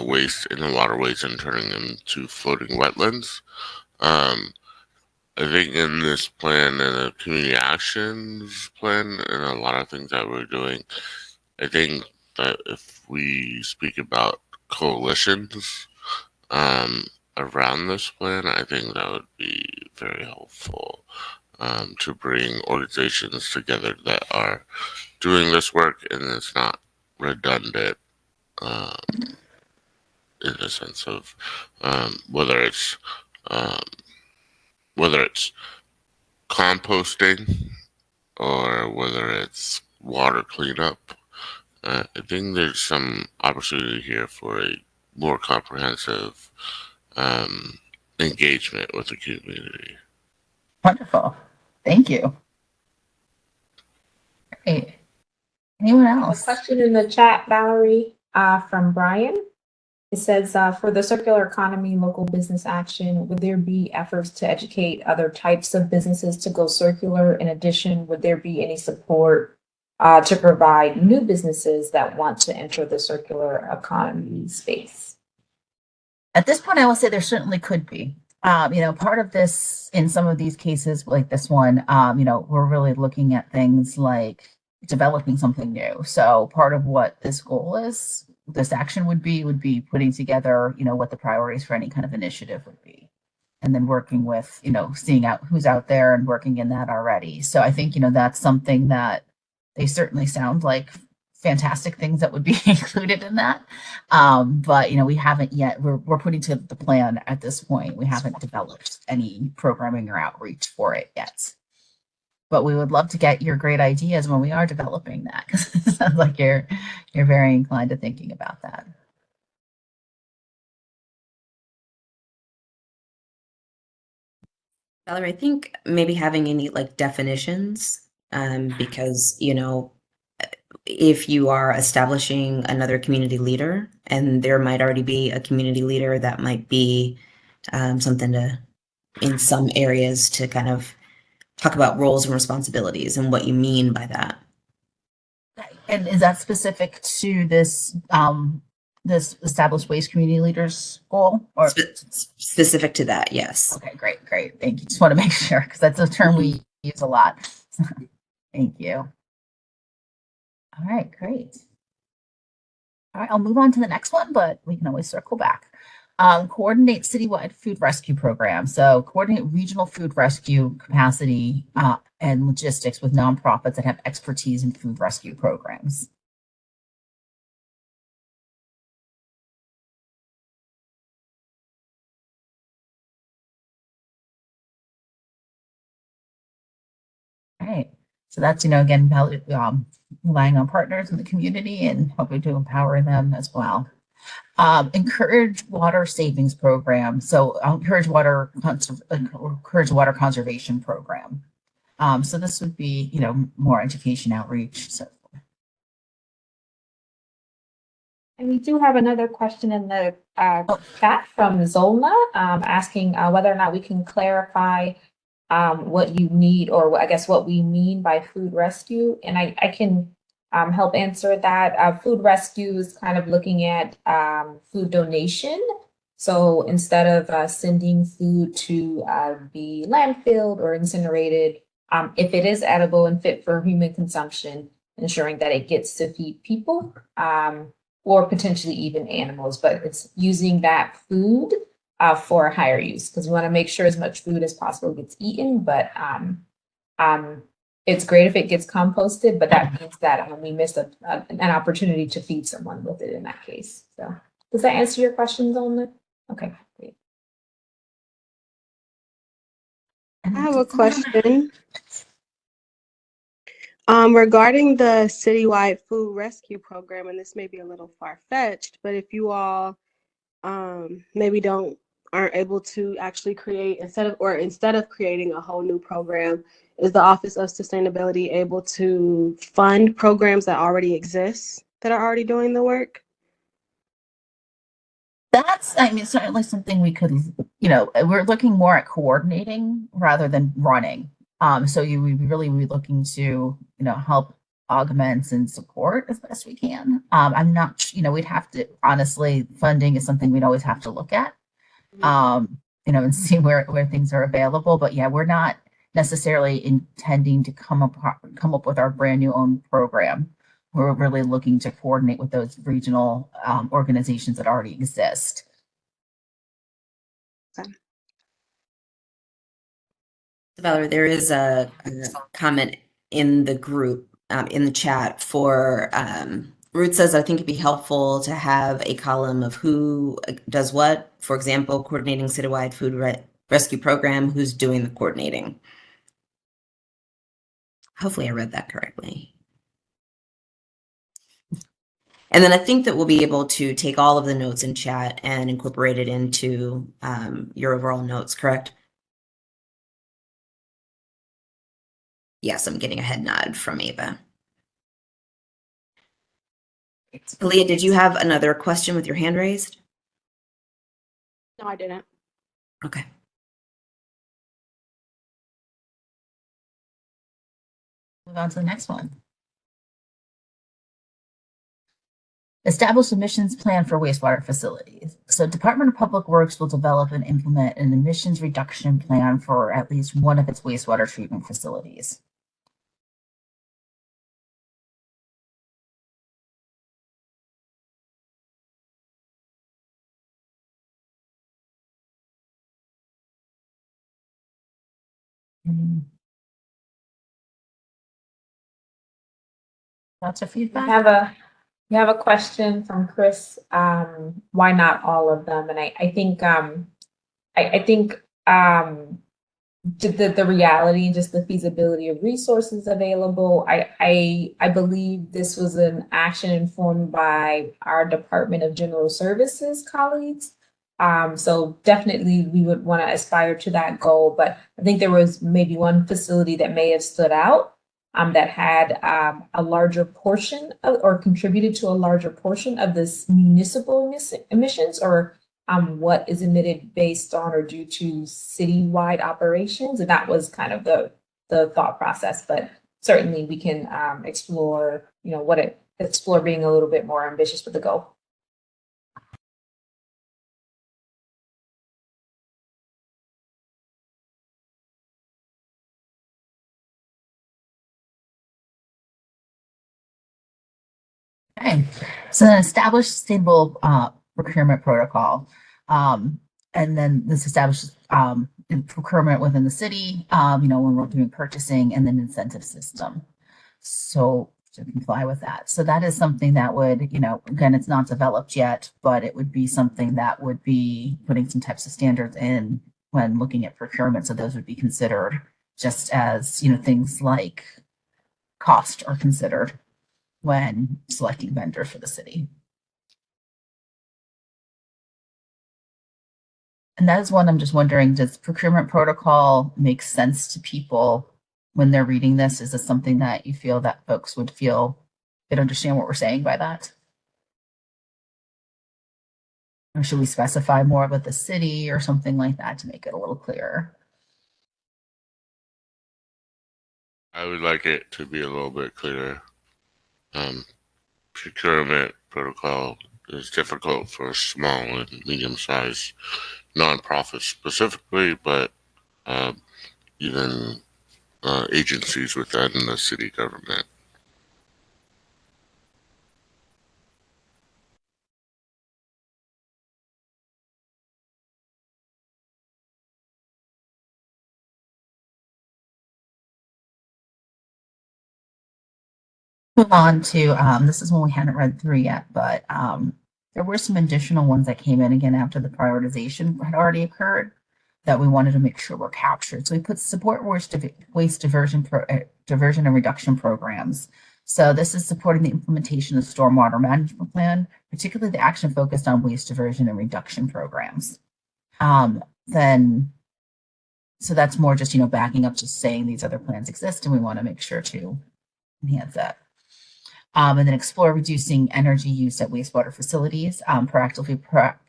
waste in the waterways and turning them to floating wetlands. I think in this plan and the community actions plan and a lot of things that we're doing, I think that if we speak about coalitions around this plan, I think that would be very helpful to bring organizations together that are doing this work and it's not redundant in the sense of whether it's um, whether it's composting or whether it's water cleanup. I think there's some opportunity here for a more comprehensive um, engagement with the community. Wonderful. Thank you. Great. Anyone A else? question in the chat, Valerie, from Brian. It says, for the circular economy, local business action, would there be efforts to educate other types of businesses to go circular? In addition, would there be any support to provide new businesses that want to enter the circular economy space? At this point, I will say there certainly could be. Part of this in some of these cases, like this one, we're really looking at things like developing something new. So part of what this goal is, this action would be putting together, what the priorities for any kind of initiative would be. And then working with, seeing out who's out there and working in that already. So I think, that's something that they certainly sound like fantastic things that would be included in that. But we haven't yet. We're putting to the plan at this point. We haven't developed any programming or outreach for it yet. But we would love to get your great ideas when we are developing that, because it sounds like you're very inclined to thinking about that. Valerie, I think maybe having any like definitions, because, if you are establishing another community leader and there might already be a community leader, that might be something to, in some areas, to kind of talk about roles and responsibilities and what you mean by that. And is that specific to this established waste community leaders goal? Or Specific to that, yes. okay, great. Thank you. Just want to make sure because that's a term we use a lot. Thank you. All right, great. All right, I'll move on to the next one, but we can always circle back. Coordinate citywide food rescue program. So coordinate regional food rescue capacity and logistics with nonprofits that have expertise in food rescue programs. All right. So that's, again, relying on partners in the community and hoping to empower them as well. Encourage water savings program. So encourage water conservation program. So this would be, more education outreach. So. And we do have another question in the chat from Zolna asking whether or not we can clarify what you need, or I guess what we mean by food rescue. And I can help answer that. Food rescue is kind of looking at food donation. So instead of sending food to be landfilled or incinerated, if it is edible and fit for human consumption, ensuring that it gets to feed people or potentially even animals, but it's using that food for higher use, because we want to make sure as much food as possible gets eaten, but it's great if it gets composted, but that means that we missed an opportunity to feed someone with it in that case. So does that answer your questions on that? Okay, great. I have a question. Regarding the citywide food rescue program, and this may be a little far-fetched, but if you all maybe aren't able to actually create instead of creating a whole new program, is the Office of Sustainability able to fund programs that already exist that are already doing the work? That's, certainly something we could, we're looking more at coordinating rather than running. So we really be looking to, help augment and support as best we can. I'm not, we'd have to, honestly, funding is something we'd always have to look at, and see where things are available. But yeah, we're not necessarily intending to come up with our brand new own program. We're really looking to coordinate with those regional organizations that already exist. Okay. Valerie, there is a comment in the group, in the chat for Ruth says, I think it'd be helpful to have a column of who does what. For example, coordinating citywide food rescue program, who's doing the coordinating. Hopefully I read that correctly. And then I think that we'll be able to take all of the notes in chat and incorporate it into your overall notes, correct? Yes, I'm getting a head nod from Ava. Leah, did you have another question with your hand raised? No, I didn't. Okay. Move on to the next one. Establish emissions plan for wastewater facilities. So Department of Public Works will develop and implement an emissions reduction plan for at least one of its wastewater treatment facilities. Lots of We feedback. have a question from Chris. Why not all of them? And I think I think the reality and just the feasibility of resources available. I believe this was an action informed by our Department of General Services colleagues. So definitely we would want to aspire to that goal, but I think there was maybe one facility that may have stood out that had a larger portion of, or contributed to a larger portion of this municipal emissions, or what is emitted based on or due to citywide operations. And that was kind of the thought process, but certainly we can explore, explore being a little bit more ambitious with the goal. Okay, so then establish sustainable procurement protocol. And then this establishes procurement within the city, when we're doing purchasing, and then incentive system. So to comply with that. So that is something that would, again, it's not developed yet, but it would be something that would be putting some types of standards in when looking at procurement. So those would be considered just as, things like cost are considered when selecting vendors for the city. And that is one I'm just wondering, does procurement protocol make sense to people when they're reading this? Is this something that you feel that folks would feel they'd understand what we're saying by that? Or should we specify more with the city or something like that to make it a little clearer? I would like it to be a little bit clearer. Procurement protocol is difficult for small and medium-sized nonprofits specifically, but even agencies within the city government. Move on to this is one we hadn't read through yet, but there were some additional ones that came in again after the prioritization had already occurred that we wanted to make sure were captured. So we put support waste diversion diversion and reduction programs. So this is supporting the implementation of stormwater management plan, particularly the action focused on waste diversion and reduction programs. Then so that's more just backing up, just saying these other plans exist, and we want to make sure to enhance that. And then explore reducing energy use at wastewater facilities, proactively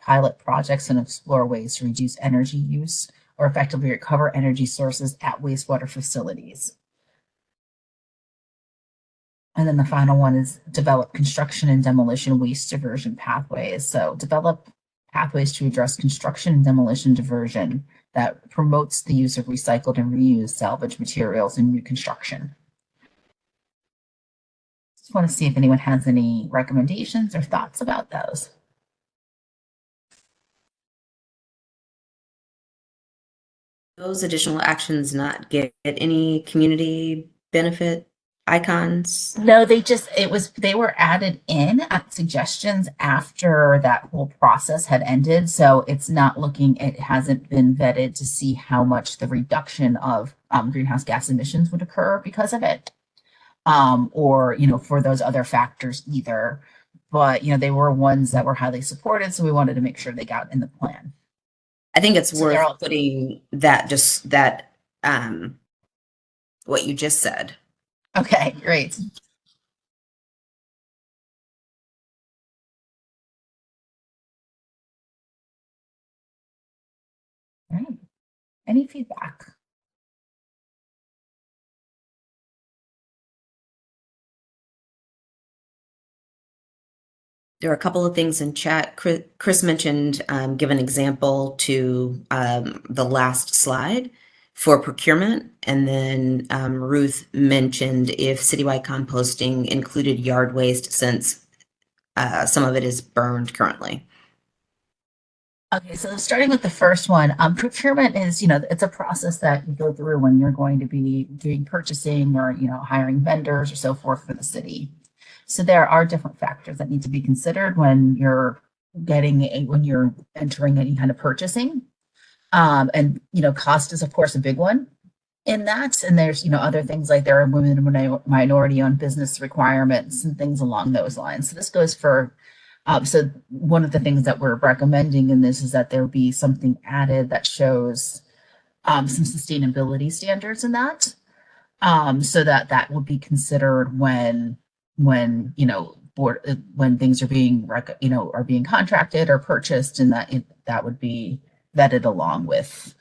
pilot projects and explore ways to reduce energy use or effectively recover energy sources at wastewater facilities. And then the final one is develop construction and demolition waste diversion pathways. So develop pathways to address construction and demolition diversion that promotes the use of recycled and reused salvage materials in new construction. Just want to see if anyone has any recommendations or thoughts about those. Those additional actions not get any community benefit icons? No, they were added in at suggestions after that whole process had ended. So it hasn't been vetted to see how much the reduction of greenhouse gas emissions would occur because of it. Or for those other factors either, but they were ones that were highly supported, so we wanted to make sure they got in the plan. I think it's So worth they're all- putting that what you just said. Okay, great. Any feedback? There are a couple of things in chat. Chris mentioned, give an example to the last slide for procurement. And then Ruth mentioned if citywide composting included yard waste, since some of it is burned currently. Okay, so starting with the first one, procurement is, it's a process that you go through when you're going to be doing purchasing or, hiring vendors or so forth for the city. So there are different factors that need to be considered when you're when you're entering any kind of purchasing. And, cost is of course a big one in that. And there's, other things like there are women and minority owned business requirements and things along those lines. So this goes for, so one of the things that we're recommending in this is that there be something added that shows some sustainability standards in that. So that will be considered when when things are being are being contracted or purchased, and that would be vetted along with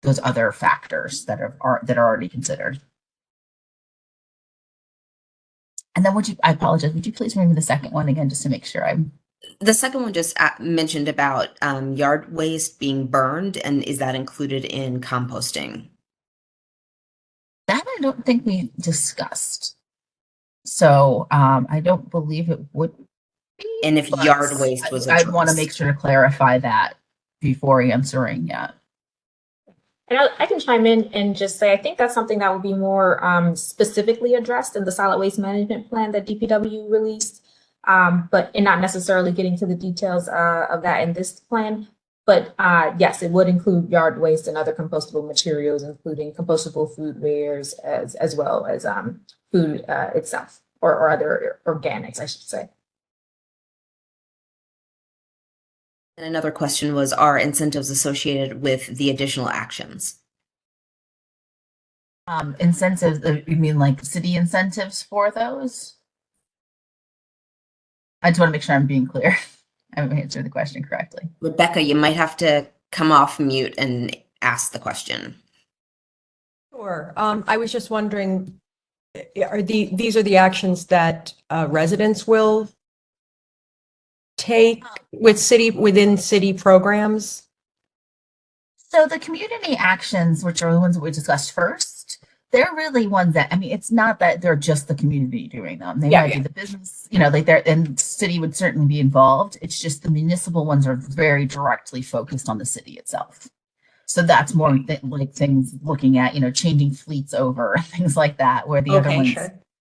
those other factors that are already considered. And then I apologize, would you please read me the second one again, just to make sure I'm. The second one just mentioned about yard waste being burned, and is that included in composting? That I don't think we discussed. So I don't believe it would be. And if yard waste was a I'd want to choice. make sure to clarify that before answering. Yeah. And I can chime in and just say, I think that's something that would be more specifically addressed in the solid waste management plan that DPW released, but and not necessarily getting to the details of that in this plan. But yes, it would include yard waste and other compostable materials, including compostable food wares, as well as food itself, or other organics, I should say. And another question was, are incentives associated with the additional actions? Incentives, you mean like city incentives for those? I just want to make sure I'm being clear. I'm answering the question correctly. Rebecca, you might have to come off mute and ask the question. Sure. I was just wondering, these are the actions that residents will take within city programs? So the community actions, which are the ones that we discussed first, they're really ones that, I mean, it's not that they're just the community doing them. They might be the business, like and city would certainly be involved. It's just the municipal ones are very directly focused on the city itself. So that's more like things looking at, changing fleets over, things like that, where the other ones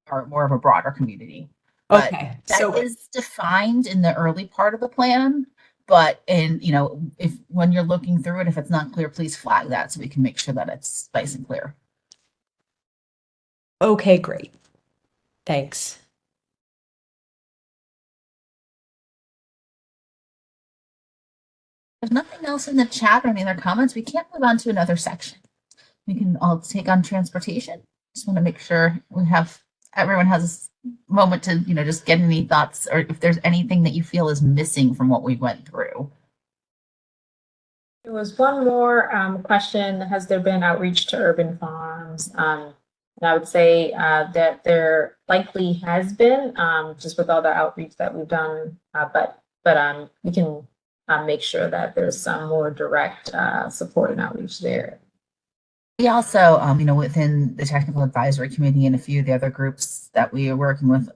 are more of a broader community. But that is defined in the early part of the plan. But if when you're looking through it, if it's not clear, please flag that so we can make sure that it's nice and clear. Okay, great. Thanks. There's nothing else in the chat or any other comments. We can't move on to another section. We can all take on transportation. Just want to make sure everyone has a moment to, just get any thoughts, or if there's anything that you feel is missing from what we went through. There was one more question. Has there been outreach to urban farms? And I would say that there likely has been, just with all the outreach that we've done, but we can make sure that there's some more direct support and outreach there. We also, within the technical advisory committee and a few of the other groups that we are working with,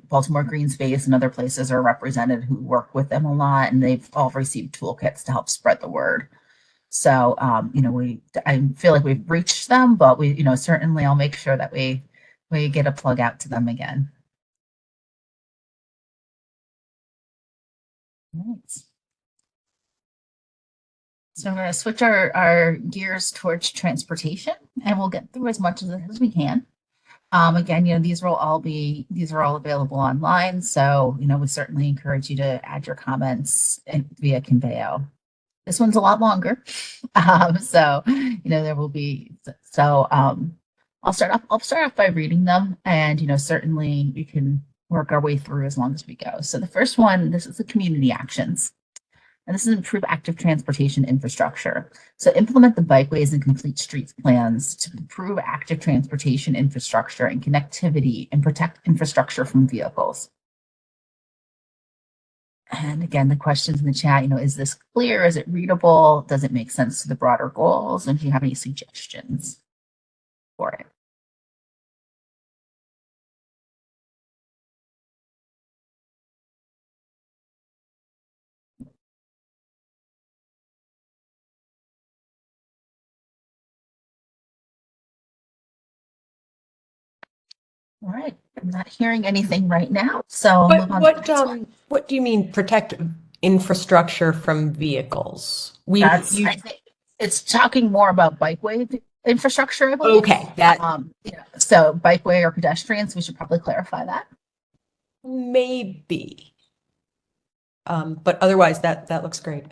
Baltimore Green Space and other places are represented who work with them a lot, and they've all received toolkits to help spread the word. So, I feel like we've reached them, but we, certainly I'll make sure that we get a plug out to them again. All right. So I'm going to switch our gears towards transportation, and we'll get through as much of it as we can. Again, these are all available online. So, we certainly encourage you to add your comments via Conveyo. This one's a lot longer. So, there will be, I'll start off by reading them, and, certainly we can work our way through as long as we go. So the first one, this is the community actions. And this is improve active transportation infrastructure. So implement the bikeways and complete streets plans to improve active transportation infrastructure and connectivity and protect infrastructure from vehicles. And again, the questions in the chat, is this clear? Is it readable? Does it make sense to the broader goals? And do you have any suggestions for it? All right, I'm not hearing anything right now, so I'll move on to the next one. What do you mean protect infrastructure from vehicles? I think it's talking more about bikeway infrastructure, I believe. Okay, so bikeway or pedestrians, we should probably clarify that. maybe. But otherwise, that looks great.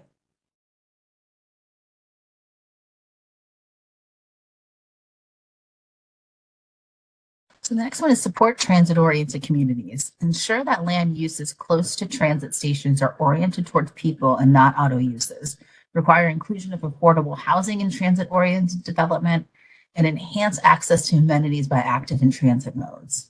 So the next one is support transit-oriented communities. Ensure that land uses close to transit stations are oriented towards people and not auto uses. Require inclusion of affordable housing in transit-oriented development and enhance access to amenities by active in transit modes.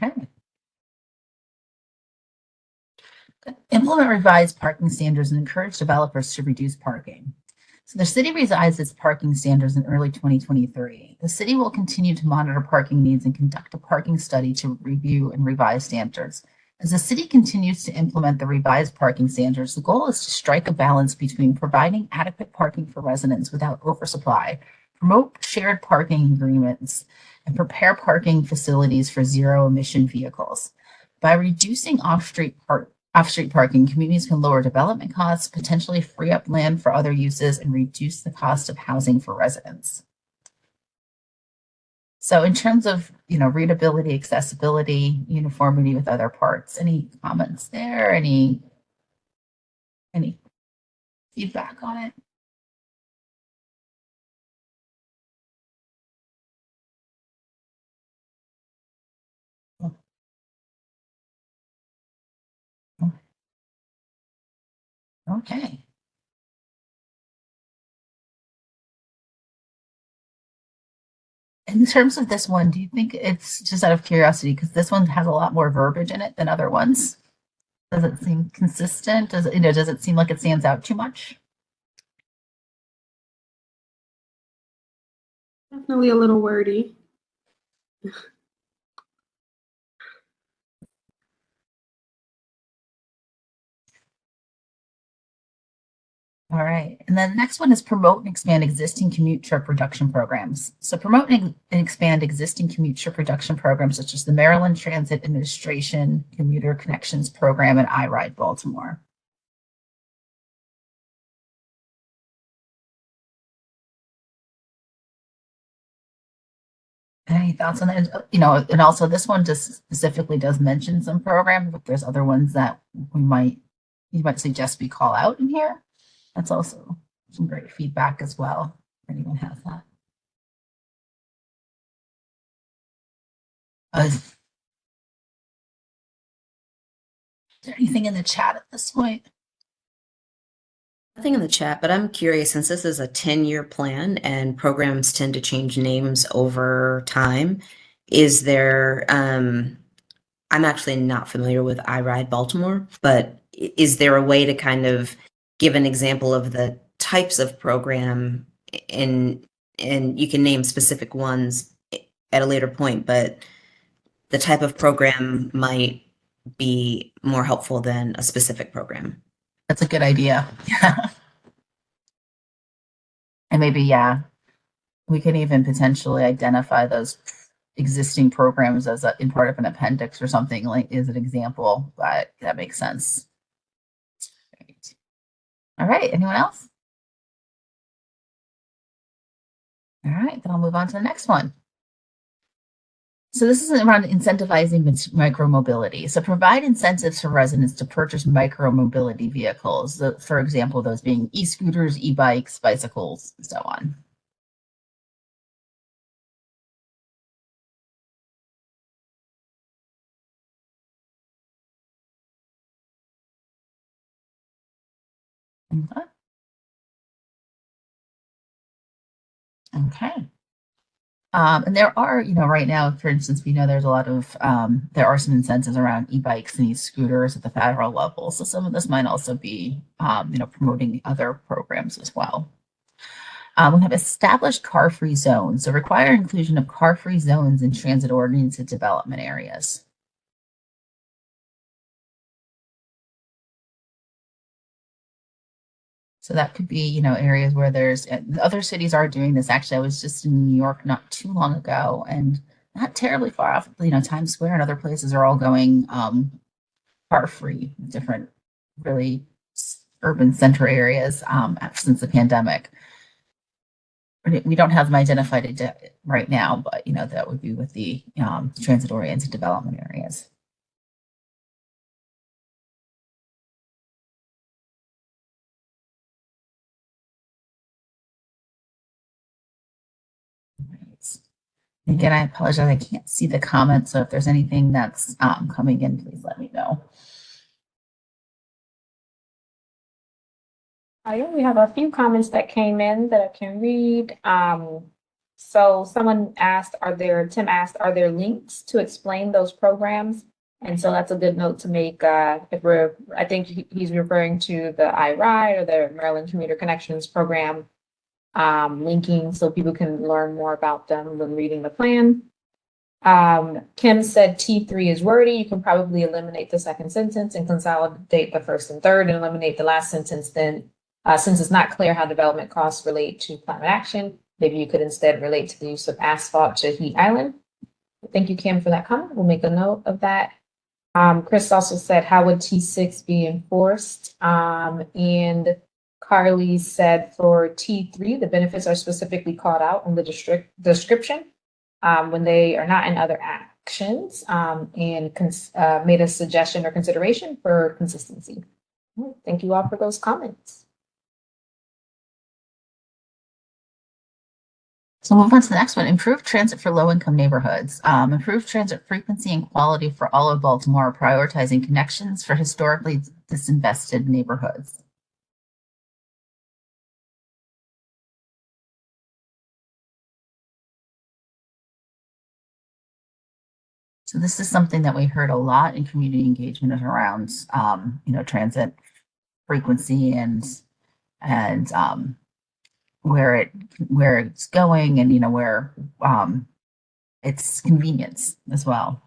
Okay. Implement revised parking standards and encourage developers to reduce parking. So the city revised its parking standards in early 2023. The city will continue to monitor parking needs and conduct a parking study to review and revise standards. As the city continues to implement the revised parking standards, the goal is to strike a balance between providing adequate parking for residents without oversupply, promote shared parking agreements, and prepare parking facilities for zero emission vehicles. By reducing off-street parking, communities can lower development costs, potentially free up land for other uses, and reduce the cost of housing for residents. So in terms of, readability, accessibility, uniformity with other parts, any comments there? Any feedback on it? Okay. In terms of this one, do you think it's just out of curiosity, because this one has a lot more verbiage in it than other ones? Does it seem consistent? Does it seem like it stands out too much? Definitely a little wordy. All right. And then the next one is promote and expand existing commute trip reduction programs. So promote and expand existing commute trip reduction programs, such as the Maryland Transit Administration Commuter Connections Program and iRide Baltimore. Any thoughts on that? And also this one just specifically does mention some programs, but there's other ones that you might suggest we call out in here. That's also some great feedback as well, if anyone has that. Is there anything in the chat at this point? Nothing in the chat, but I'm curious, since this is a 10-year plan and programs tend to change names over time, is there, I'm actually not familiar with iRide Baltimore, but is there a way to kind of give an example of the types of program, and you can name specific ones at a later point, but the type of program might be more helpful than a specific program. That's a good idea. And maybe, we can even potentially identify those existing programs as in part of an appendix or something, like as an example, but that makes sense. Great. All right, anyone else? All right, then I'll move on to the next one. So this is around incentivizing micromobility. So provide incentives for residents to purchase micromobility vehicles. For example, those being e-scooters, e-bikes, bicycles, and so on. Okay. And there are, right now, for instance, we know there's a lot of, there are some incentives around e-bikes and e-scooters at the federal level. So some of this might also be, promoting other programs as well. We have established car-free zones. So require inclusion of car-free zones in transit-oriented development areas. So that could be, areas where there's other cities are doing this. Actually, I was just in New York not too long ago, and not terribly far off, Times Square and other places are all going car free, different really urban center areas since the pandemic. We don't have them identified right now, but that would be with the transit oriented development areas. Again, I apologize. I can't see the comments. So if there's anything that's coming in, please let me know. We have a few comments that came in that I can read. So someone asked, Tim asked, are there links to explain those programs? And so that's a good note to make. I think he's referring to the iRide or the Maryland Commuter Connections program, linking so people can learn more about them when reading the plan. Kim said T3 is wordy. You can probably eliminate the second sentence and consolidate the first and third and eliminate the last sentence. Then, since it's not clear how development costs relate to climate action, maybe you could instead relate to the use of asphalt to heat island. Thank you, Kim, for that comment. We'll make a note of that. Chris also said, how would T6 be enforced? And Carly said for T3, the benefits are specifically called out in the description when they are not in other actions, and made a suggestion or consideration for consistency. Thank you all for those comments. So we'll move on to the next one. Improve transit for low-income neighborhoods. Improve transit frequency and quality for all of Baltimore, prioritizing connections for historically disinvested neighborhoods. So this is something that we heard a lot in community engagement around, transit frequency and where it's going, and where it's convenience as well.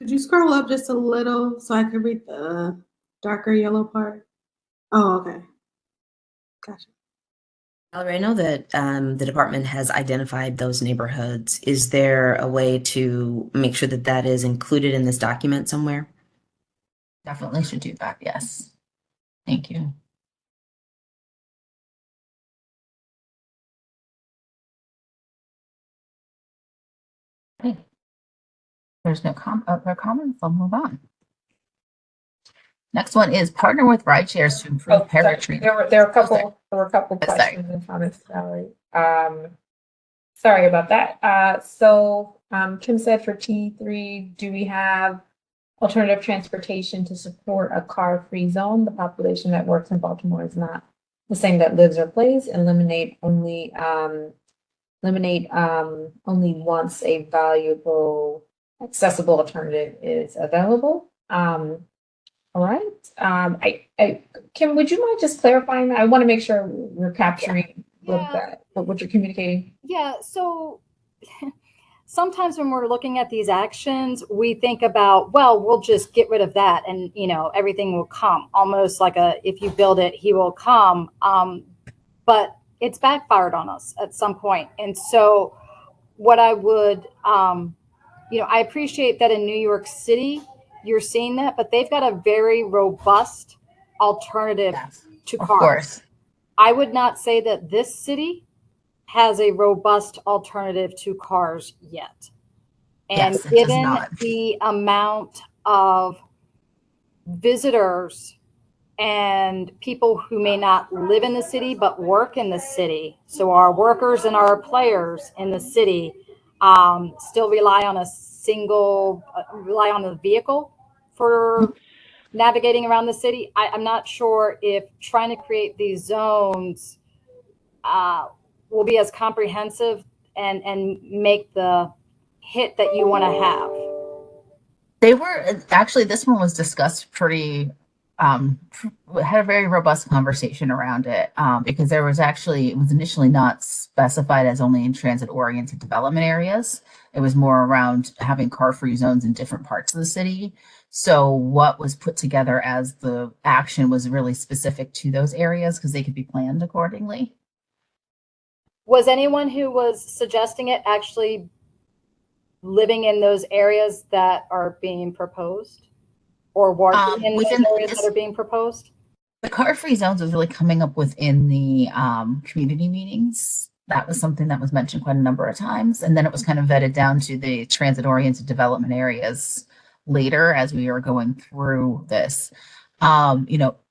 Could you scroll up just a little so I could read the darker yellow part? Oh, okay. Gotcha. Valerie, I know that the department has identified those neighborhoods. Is there a way to make sure that that is included in this document somewhere? Definitely should do that. Yes. Thank you. Okay. There's no other comments. I'll move on. Next one is partner with ride shares to improve paratransit. There were a couple questions and comments, Valerie. Sorry about that. So Kim said for T3, do we have alternative transportation to support a car-free zone? The population that works in Baltimore is not the same that lives or plays. Eliminate only once a valuable, accessible alternative is available. All right. Kim, would you mind just clarifying that? I want to make sure we're capturing what you're communicating. Yeah. So sometimes when we're looking at these actions, we think about, well, we'll just get rid of that and, everything will come, almost like if you build it, he will come. But it's backfired on us at some point. And so what I would, I appreciate that in New York City, you're seeing that, but they've got a very robust alternative to cars. Of course. I would not say that this city has a robust alternative to cars yet. And Yes, it does given not. the amount of visitors and people who may not live in the city but work in the city, so our workers and our players in the city still rely on rely on the vehicle for navigating around the city. I'm not sure if trying to create these zones will be as comprehensive and make the hit that you want to have. They were actually, this one was discussed pretty, had a very robust conversation around it, because there was actually, it was initially not specified as only in transit oriented development areas. It was more around having car free zones in different parts of the city. So what was put together as the action was really specific to those areas because they could be planned accordingly. Was anyone who was suggesting it actually living in those areas that are being proposed or working in those Within areas that this, are being proposed? the car-free zones was really coming up within the community meetings. That was something that was mentioned quite a number of times. And then it was kind of vetted down to the transit-oriented development areas later as we were going through this.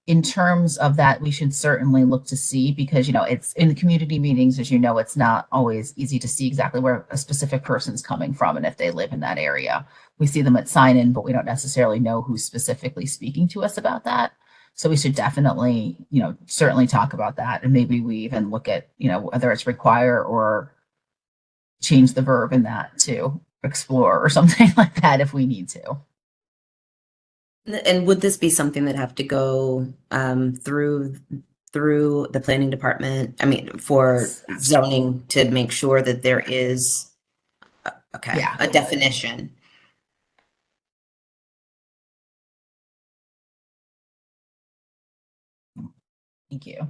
In terms of that, we should certainly look to see because, it's in the community meetings, as you know, it's not always easy to see exactly where a specific person's coming from and if they live in that area. We see them at sign-in, but we don't necessarily know who's specifically speaking to us about that. So we should definitely, certainly talk about that. And maybe we even look at, whether it's require or change the verb in that to explore or something like that if we need to. And would this be something that have to go through the planning department? I mean, for zoning to make sure that there is Yeah. a definition. Thank you.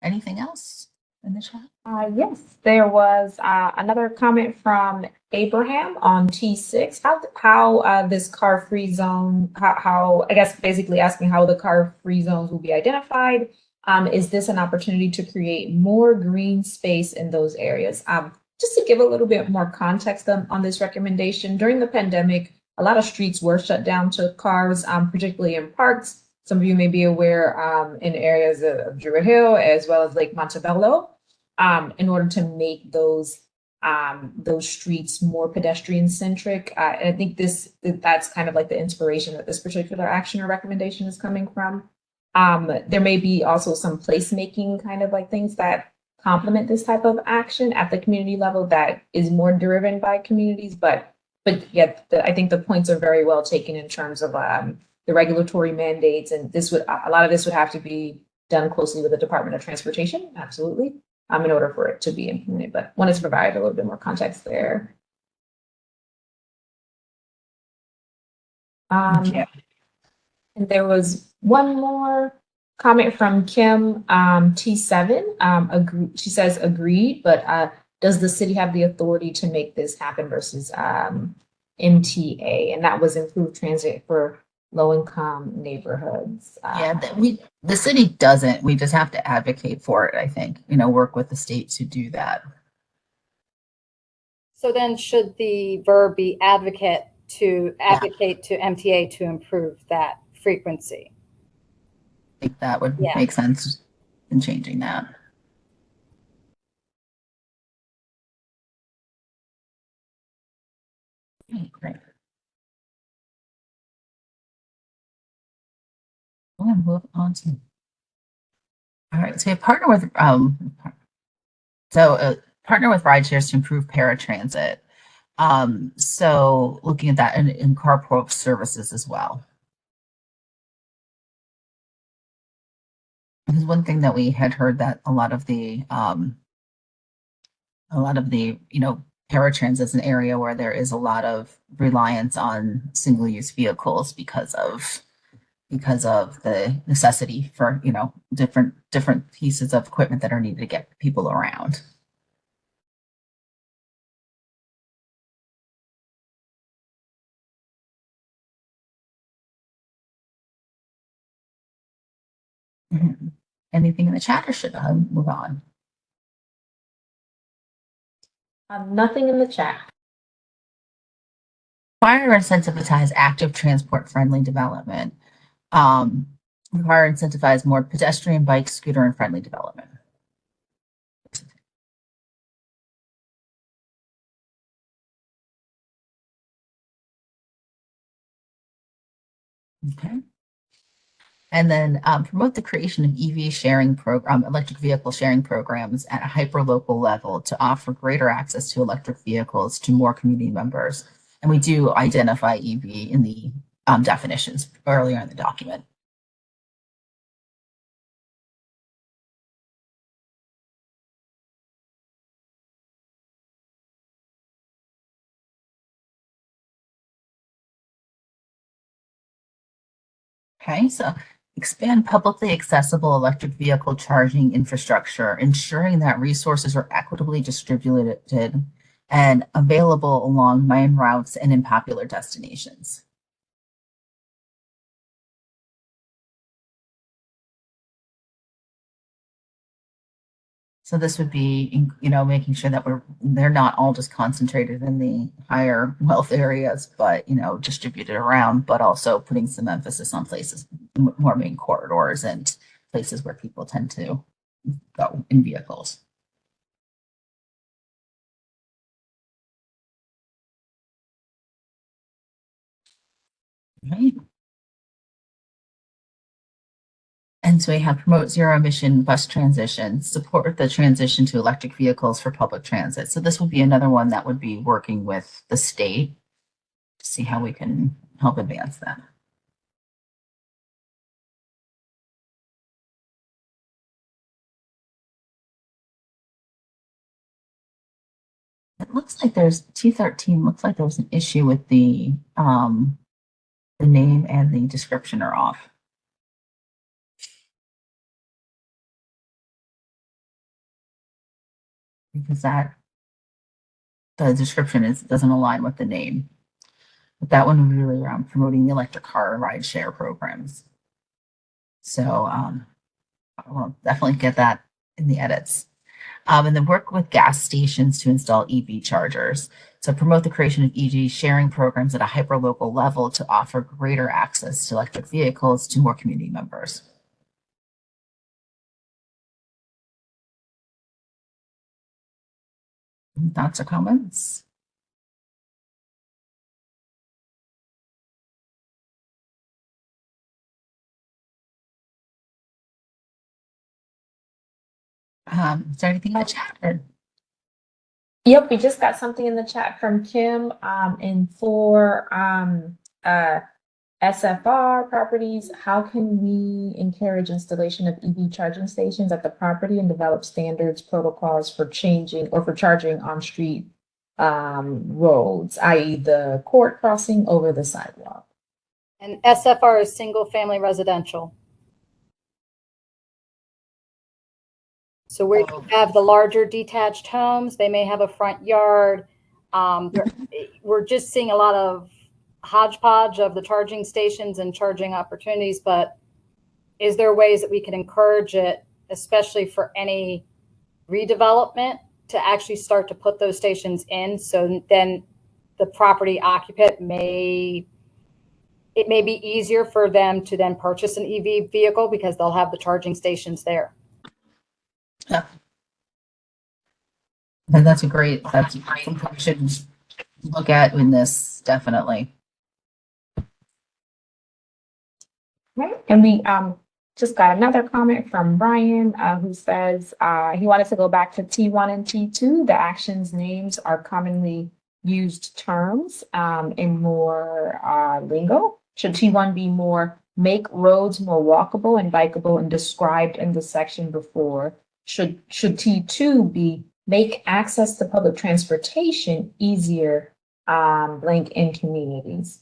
Anything else in the chat? Yes, there was another comment from Abraham on T6. How this car-free zone, how I guess basically asking how the car-free zones will be identified. Is this an opportunity to create more green space in those areas? Just to give a little bit more context on this recommendation, during the pandemic, a lot of streets were shut down to cars, particularly in parks. Some of you may be aware in areas of Druid Hill as well as Lake Montebello, in order to make those streets more pedestrian centric. And I think that's kind of like the inspiration that this particular action or recommendation is coming from. There may be also some placemaking kind of like things that complement this type of action at the community level that is more driven by communities, but yet I think the points are very well taken in terms of the regulatory mandates, and a lot of this would have to be done closely with the Department of Transportation, absolutely, in order for it to be implemented. But wanted to provide a little bit more context there. And there was one more comment from Kim T7. She says agreed, but does the city have the authority to make this happen versus MTA? And that was improved transit for low-income neighborhoods. The city doesn't. We just have to advocate for it, I think, work with the state to do that. So then should the verb be advocate to MTA to improve that frequency? I think that would make sense in changing that. Okay, great. I'm going to move on to. All right, so we partner with partner with rideshares to improve paratransit. So looking at that in carpool services as well. Because one thing that we had heard that a lot of the paratransit is an area where there is a lot of reliance on single-use vehicles because of the necessity for different pieces of equipment that are needed to get people around. Anything in the chat, or should I move on? Nothing in the chat. Require or incentivize active transport friendly development. Require or incentivize more pedestrian, bike, scooter, and friendly development. Okay. And then promote the creation of EV sharing program, electric vehicle sharing programs at a hyper-local level to offer greater access to electric vehicles to more community members. And we do identify EV in the definitions earlier in the document. Okay, so expand publicly accessible electric vehicle charging infrastructure, ensuring that resources are equitably distributed and available along main routes and in popular destinations. So this would be, making sure that they're not all just concentrated in the higher wealth areas, but, distributed around, but also putting some emphasis on places, more main corridors and places where people tend to go in vehicles. Right. And so we have promote zero emission bus transition, support the transition to electric vehicles for public transit. So this would be another one that would be working with the state to see how we can help advance that. It looks like there's T13 looks like there's an issue with the name and the description are off. Because the description doesn't align with the name. But that one would be really around promoting the electric car ride share programs. So we'll definitely get that in the edits. And then work with gas stations to install EV chargers. So promote the creation of EV sharing programs at a hyper-local level to offer greater access to electric vehicles to more community members. Any thoughts or comments? Is there anything in the chat? Yep, we just got something in the chat from Kim. And for SFR properties, how can we encourage installation of EV charging stations at the property and develop standards, protocols for changing or for charging on street roads, i.e. the court crossing over the sidewalk? And SFR is single family residential. So where you have the larger detached homes, they may have a front yard. We're just seeing a lot of hodgepodge of the charging stations and charging opportunities, but is there ways that we can encourage it, especially for any redevelopment, to actually start to put those stations in? So then the property occupant it may be easier for them to then purchase an EV vehicle because they'll have the charging stations there. Yeah. And that's something we should look at in this, definitely. Right. And we just got another comment from Brian who says he wanted to go back to T1 and T2. The actions names are commonly used terms in more lingo. Should T1 be more make roads more walkable and bikeable and described in the section before? Should T2 be make access to public transportation easier blank in communities?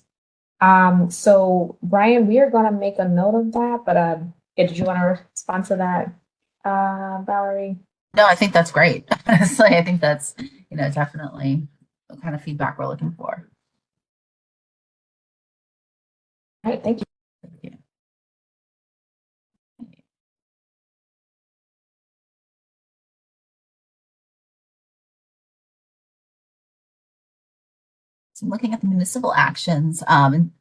So Brian, we are gonna make a note of that, but did you want to respond to that, Valerie? No, I think that's great. Honestly, I think that's, definitely the kind of feedback we're looking for. All right, thank you. Thank you. So looking at the municipal actions,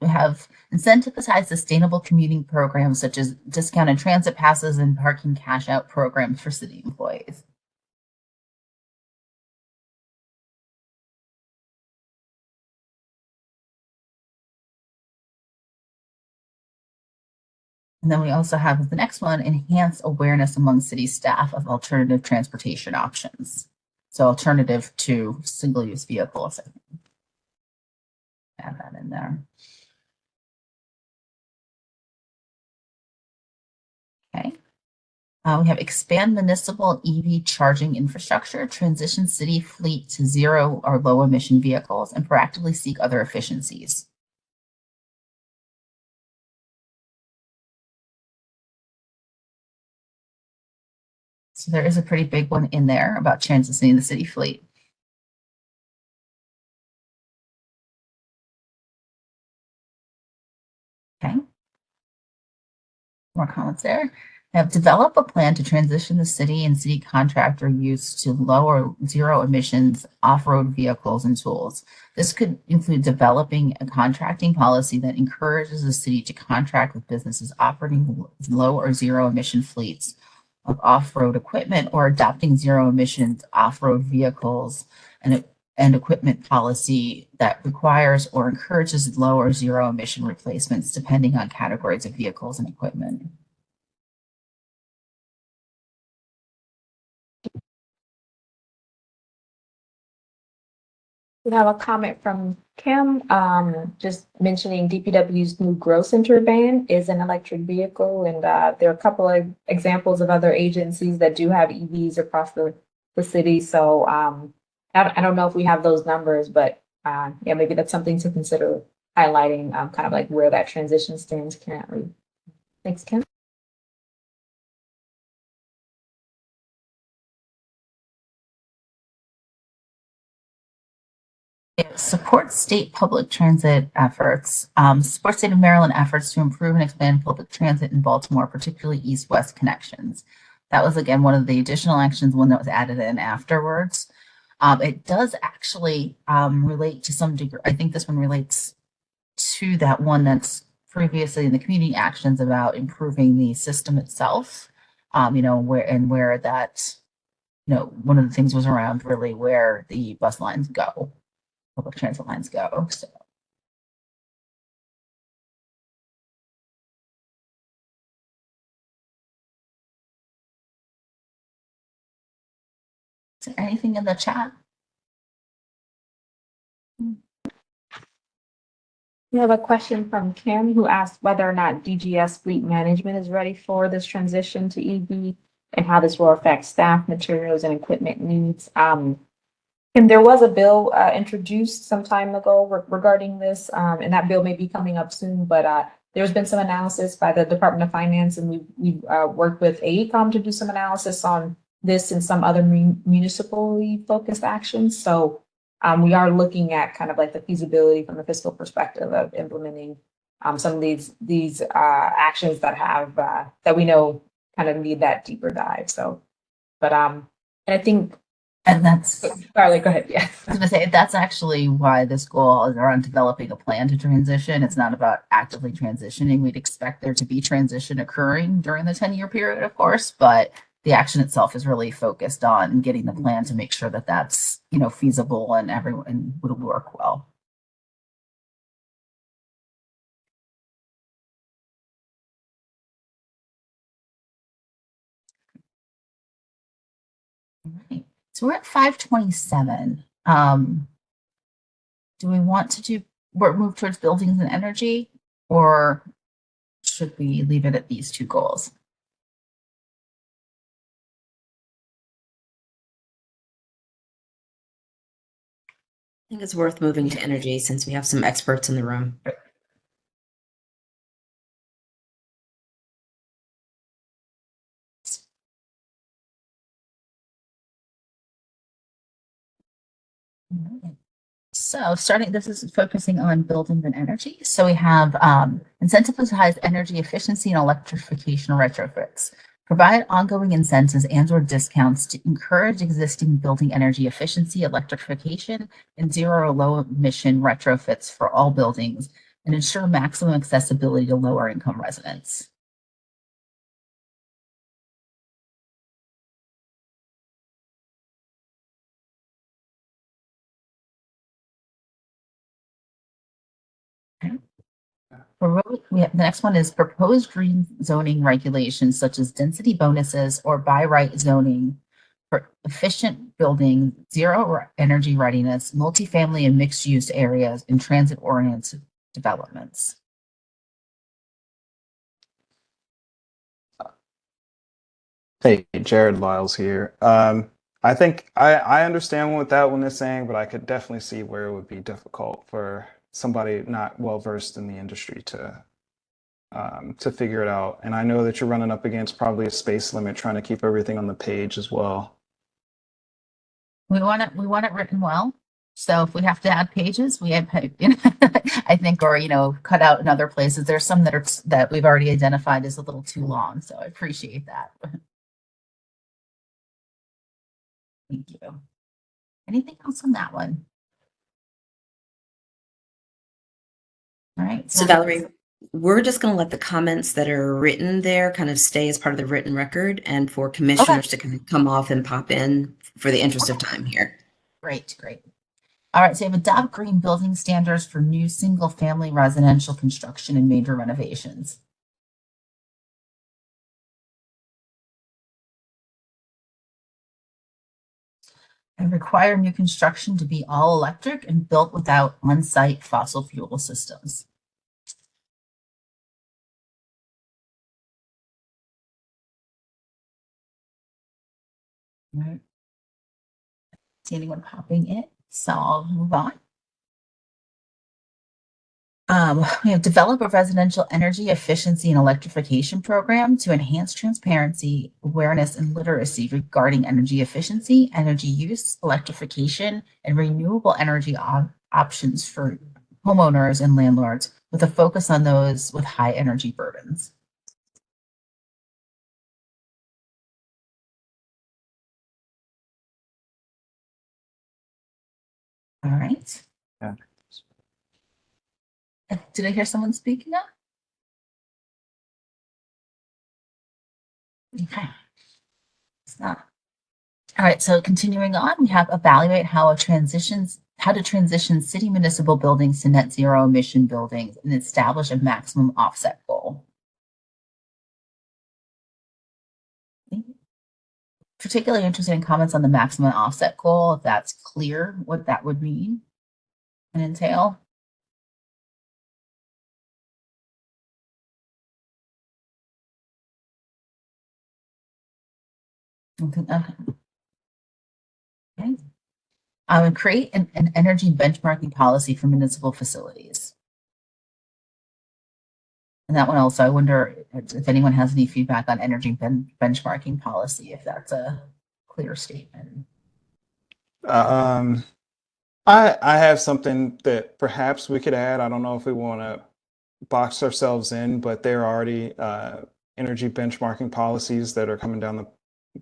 we have incentivized sustainable commuting programs such as discounted transit passes and parking cash out programs for city employees. And then we also have the next one, enhance awareness among city staff of alternative transportation options. So alternative to single-use vehicles. Add that in there. Okay. We have expand municipal EV charging infrastructure, transition city fleet to zero or low emission vehicles, and proactively seek other efficiencies. So there is a pretty big one in there about transitioning the city fleet. Okay. More comments there. Have developed a plan to transition the city and city contractor use to low or zero emissions off-road vehicles and tools. This could include developing a contracting policy that encourages the city to contract with businesses operating low or zero emission fleets of off-road equipment, or adopting zero emissions off-road vehicles and equipment policy that requires or encourages low or zero emission replacements depending on categories of vehicles and equipment. We have a comment from Kim, just mentioning DPW's new Grow Center van is an electric vehicle, and there are a couple of examples of other agencies that do have EVs across the city. So I don't know if we have those numbers, but yeah, maybe that's something to consider highlighting, kind of like where that transition stands currently. Thanks, Kim. It supports state public transit efforts, supports state of Maryland efforts to improve and expand public transit in Baltimore, particularly east-west connections. That was, again, one of the additional actions, one that was added in afterwards. It does actually relate to some degree. I think this one relates to that one that's previously in the community actions about improving the system itself. Where that, one of the things was around really where the bus lines go. Public transit lines go. So. Is there anything in the chat? We have a question from Kim, who asked whether or not DGS fleet management is ready for this transition to EV and how this will affect staff, materials, and equipment needs. And there was a bill introduced some time ago regarding this, and that bill may be coming up soon, but there's been some analysis by the Department of Finance, and we've worked with AECOM to do some analysis on this and some other municipally focused actions. So we are looking at kind of like the feasibility from the fiscal perspective of implementing some of these actions that have that we know kind of need that deeper dive. So, but and I think. And that's Carly, go ahead. Yeah. I was gonna say that's actually why this goal is around developing a plan to transition. It's not about actively transitioning. We'd expect there to be transition occurring during the 10-year period, of course, but the action itself is really focused on getting the plan to make sure that that's feasible and everyone would work well. All right. So we're at 527. Do we want to move towards buildings and energy, or should we leave it at these two goals? I think it's worth moving to energy since we have some experts in the room. So this is focusing on buildings and energy. So we have incentivized energy efficiency and electrification retrofits. Provide ongoing incentives and/or discounts to encourage existing building energy efficiency, electrification, and zero or low emission retrofits for all buildings, and ensure maximum accessibility to lower income residents. Okay. The next one is proposed green zoning regulations such as density bonuses or by right zoning for efficient building, zero energy readiness, multifamily and mixed use areas, and transit oriented developments. Hey, Jared Lyles here. I think I understand what that one is saying, but I could definitely see where it would be difficult for somebody not well versed in the industry to figure it out. And I know that you're running up against probably a space limit trying to keep everything on the page as well. We want it written well. So if we have to add pages, we add, I think, or, cut out in other places. There's some that we've already identified as a little too long. So I appreciate that. Thank you. Anything else on that one? All right. So Valerie, we're just going to let the comments that are written there kind of stay as part of the written record, and for commissioners to kind of come off and pop in for the interest of time here. Great. All right, so you have adopt green building standards for new single-family residential construction and major renovations. And require new construction to be all electric and built without on-site fossil fuel systems. All right. See anyone popping in? So I'll move on. We have develop a residential energy efficiency and electrification program to enhance transparency, awareness, and literacy regarding energy efficiency, energy use, electrification, and renewable energy options for homeowners and landlords, with a focus on those with high energy burdens. All right. Yeah. Did I hear someone speaking up? Okay. It's not. All right, so continuing on, we have evaluate how to transition city municipal buildings to net zero emission buildings and establish a maximum offset goal. Particularly interested in comments on the maximum offset goal, if that's clear what that would mean and entail. Okay. Create an energy benchmarking policy for municipal facilities. And that one also, I wonder if anyone has any feedback on energy benchmarking policy, if that's a clear statement. I have something that perhaps we could add. I don't know if we want to box ourselves in, but there are already energy benchmarking policies that are coming down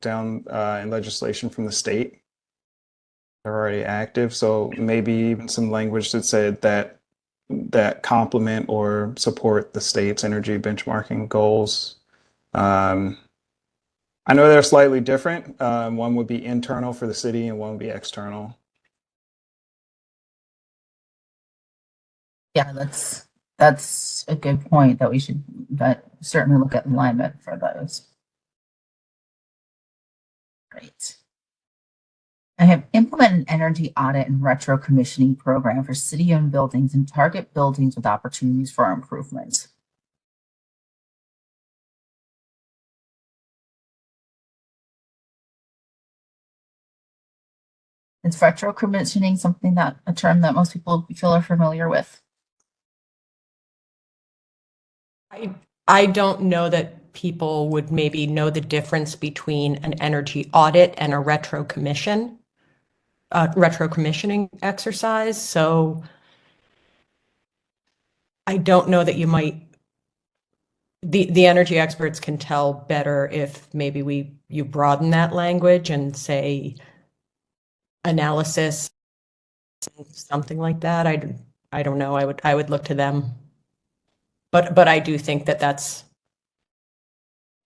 in legislation from the state. They're already active, so maybe even some language that said that complement or support the state's energy benchmarking goals. I know they're slightly different. One would be internal for the city and one would be external. Yeah, that's a good point that we should certainly look at alignment for those. Great. I have implemented an energy audit and retro commissioning program for city-owned buildings and target buildings with opportunities for improvement. Is retro commissioning something that a term that most people feel are familiar with? I don't know that people would maybe know the difference between an energy audit and a retro commissioning exercise. So I don't know that you might the energy experts can tell better if maybe you broaden that language and say analysis, something like that. I don't know. I would look to them. But I do think that that's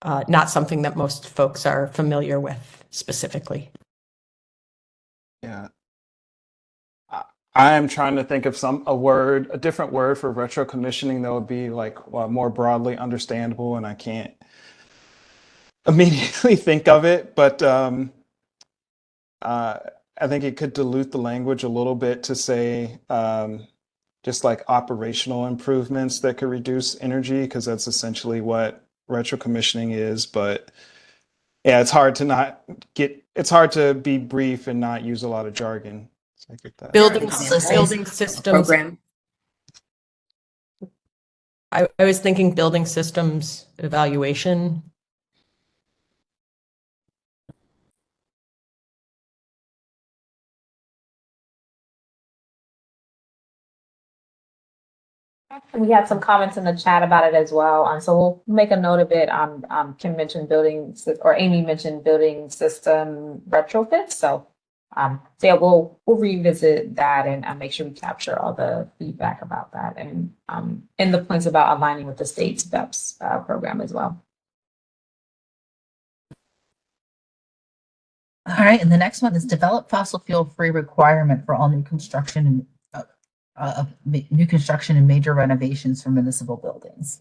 not something that most folks are familiar with specifically. Yeah. I am trying to think of a different word for retro commissioning that would be like more broadly understandable, and I can't immediately think of it. But I think it could dilute the language a little bit to say just like operational improvements that could reduce energy, because that's essentially what retro commissioning is. But yeah, it's hard to be brief and not use a lot of jargon. So I get that. Building Examples, systems. program. I was thinking building systems evaluation. We had some comments in the chat about it as well. So we'll make a note of it. Kim mentioned or Amy mentioned building system retrofits. So yeah, we'll revisit that and make sure we capture all the feedback about that and the points about aligning with the state's BEPS program as well. All right, and the next one is develop fossil fuel free requirement for all new construction and major renovations for municipal buildings.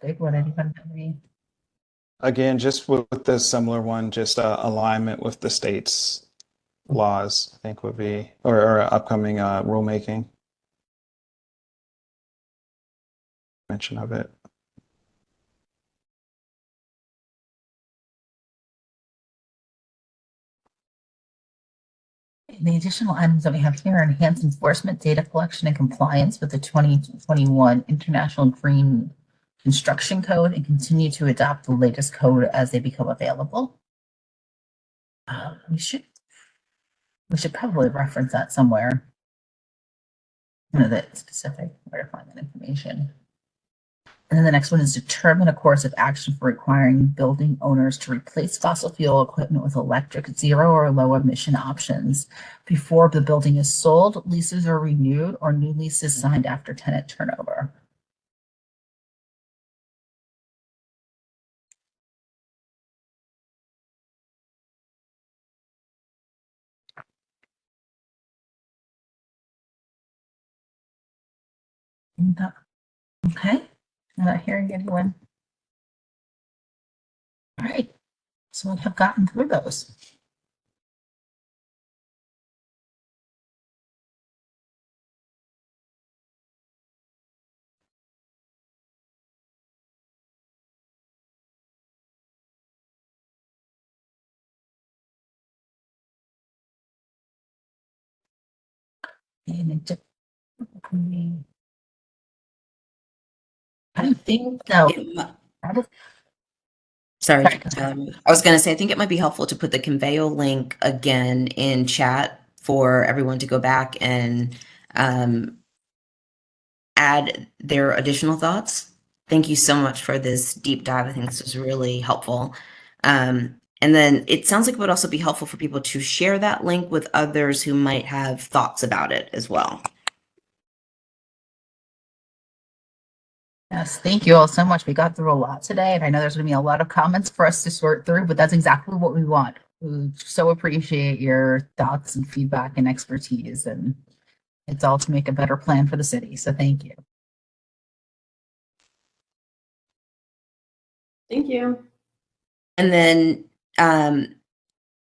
Big one, anybody have any? Again, just with the similar one, just alignment with the state's laws, I think would be, or upcoming rulemaking. Mention of it. The additional items that we have here are enhanced enforcement, data collection, and compliance with the 2021 International Green Construction Code, and continue to adopt the latest code as they become available. We should probably reference that somewhere. That specific where to find that information. And then the next one is determine a course of action for requiring building owners to replace fossil fuel equipment with electric, zero or low emission options before the building is sold, leases are renewed, or new leases signed after tenant turnover. Okay, I'm not hearing anyone. All right, so we have gotten through those. And I think so. Sorry, I was going to say, I think it might be helpful to put the Conveyo link again in chat for everyone to go back and add their additional thoughts. Thank you so much for this deep dive. I think this was really helpful. And then it sounds like it would also be helpful for people to share that link with others who might have thoughts about it as well. Yes, thank you all so much. We got through a lot today, and I know there's going to be a lot of comments for us to sort through, but that's exactly what we want. We so appreciate your thoughts and feedback and expertise, and it's all to make a better plan for the city. So thank you. Thank you. And then,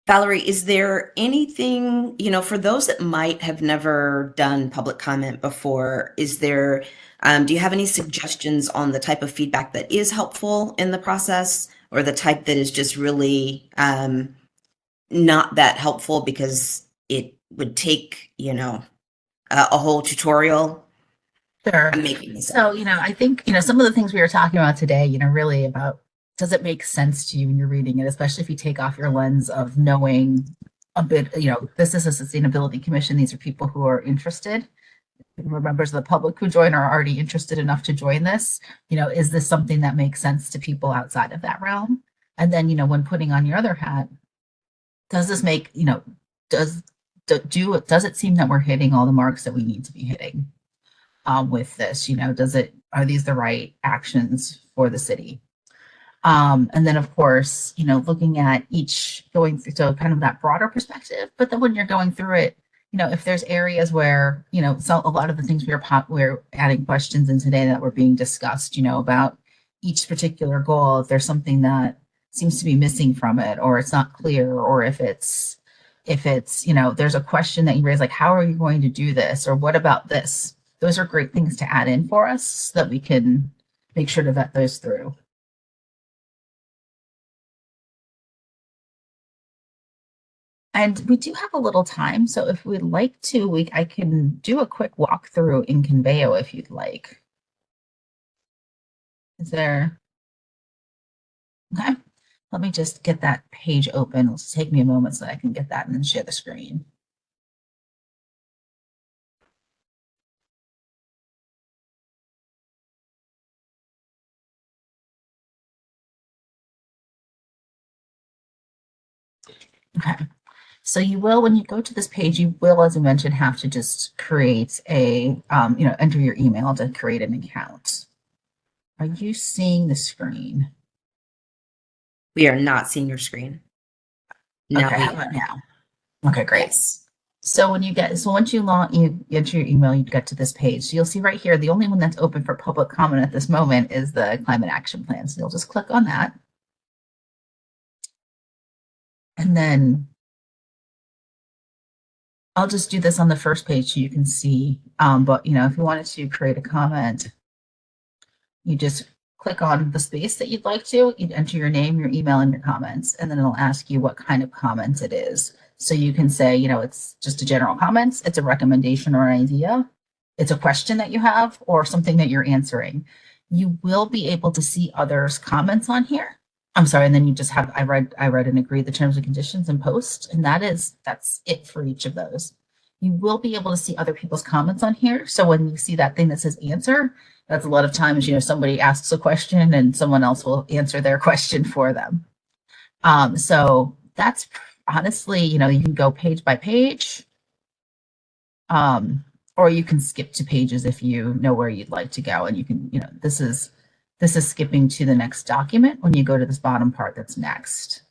Valerie, is there anything, for those that might have never done public comment before, do you have any suggestions on the type of feedback that is helpful in the process, or the type that is just really not that helpful because it would take, a whole tutorial? Sure. I'm making this So, up. I think, some of the things we were talking about today, really about, does it make sense to you when you're reading it, especially if you take off your lens of knowing a bit, this is a sustainability commission. These are people who are interested. Members of the public who join are already interested enough to join this. Is this something that makes sense to people outside of that realm? And then, when putting on your other hat, does this make, does does it seem that we're hitting all the marks that we need to be hitting with this? Are these the right actions for the city? And then, of course, looking at each going through, so kind of that broader perspective. But then when you're going through it, if there's areas where, so a lot of the things we're adding questions in today that were being discussed, about each particular goal, if there's something that seems to be missing from it, or it's not clear, or if it's, there's a question that you raise, like, how are you going to do this? Or what about this? Those are great things to add in for us so that we can make sure to vet those through. And we do have a little time, so if we'd like to, I can do a quick walkthrough in Conveo if you'd like. Is there? Okay, let me just get that page open. It'll just take me a moment so I can get that and then share the screen. Okay. So you will, when you go to this page, you will, as I mentioned, have to just create a, enter your email to create an account. Are you seeing the screen? We are not seeing your screen. Now Okay, we how about are. now? Okay, great. Yes. So once you enter your email, you get to this page. So you'll see right here, the only one that's open for public comment at this moment is the climate action plan. So you'll just click on that. And then I'll just do this on the first page so you can see. But if you wanted to create a comment, you just click on the space that you'd like to. You'd enter your name, your email, and your comments, and then it'll ask you what kind of comments it is. So you can say, it's just a general comments, it's a recommendation or an idea, it's a question that you have, or something that you're answering. You will be able to see others' comments on here. I'm sorry, and then you just have, I read and agreed the terms and conditions and post, and that's it for each of those. You will be able to see other people's comments on here. So when you see that thing that says answer, that's a lot of times, somebody asks a question and someone else will answer their question for them. So that's honestly, you can go page by page, or you can skip to pages if you know where you'd like to go. And you can, this is skipping to the next document when you go to this bottom part that's next.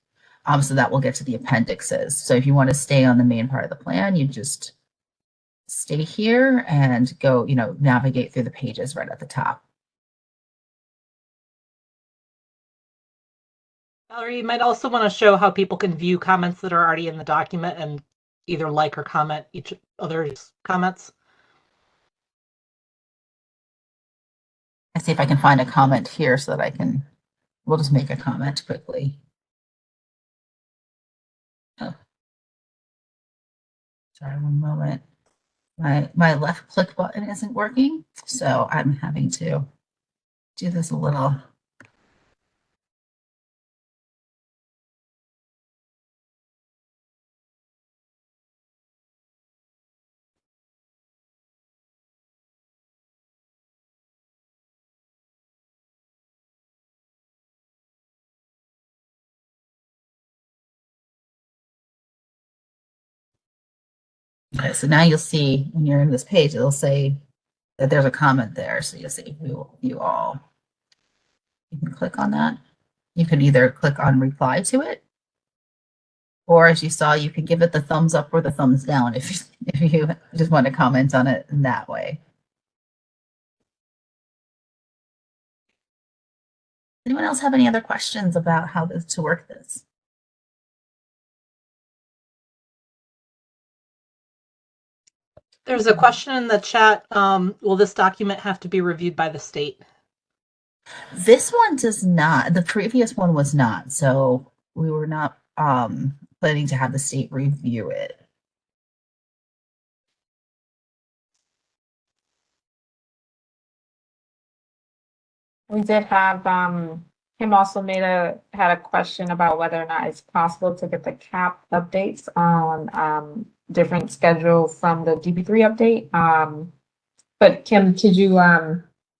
So that will get to the appendixes. So if you want to stay on the main part of the plan, you just stay here and go, navigate through the pages right at the top. Valerie, you might also want to show how people can view comments that are already in the document and either like or comment each other's comments. I see if I can find a comment here so that we'll just make a comment quickly. Oh. Sorry, one moment. My left click button isn't working, so I'm having to do this a little. Okay, so now you'll see when you're in this page, it'll say that there's a comment there. So you'll see you all. You can click on that. You can either click on reply to it, or as you saw, you can give it the thumbs up or the thumbs down if you just want to comment on it in that way. Anyone else have any other questions about how to work this? There's a question in the chat. Will this document have to be reviewed by the state? This one does not. The previous one was not. So we were not planning to have the state review it. We did have Kim also had a question about whether or not it's possible to get the CAP updates on different schedule from the DB3 update. But Kim, could you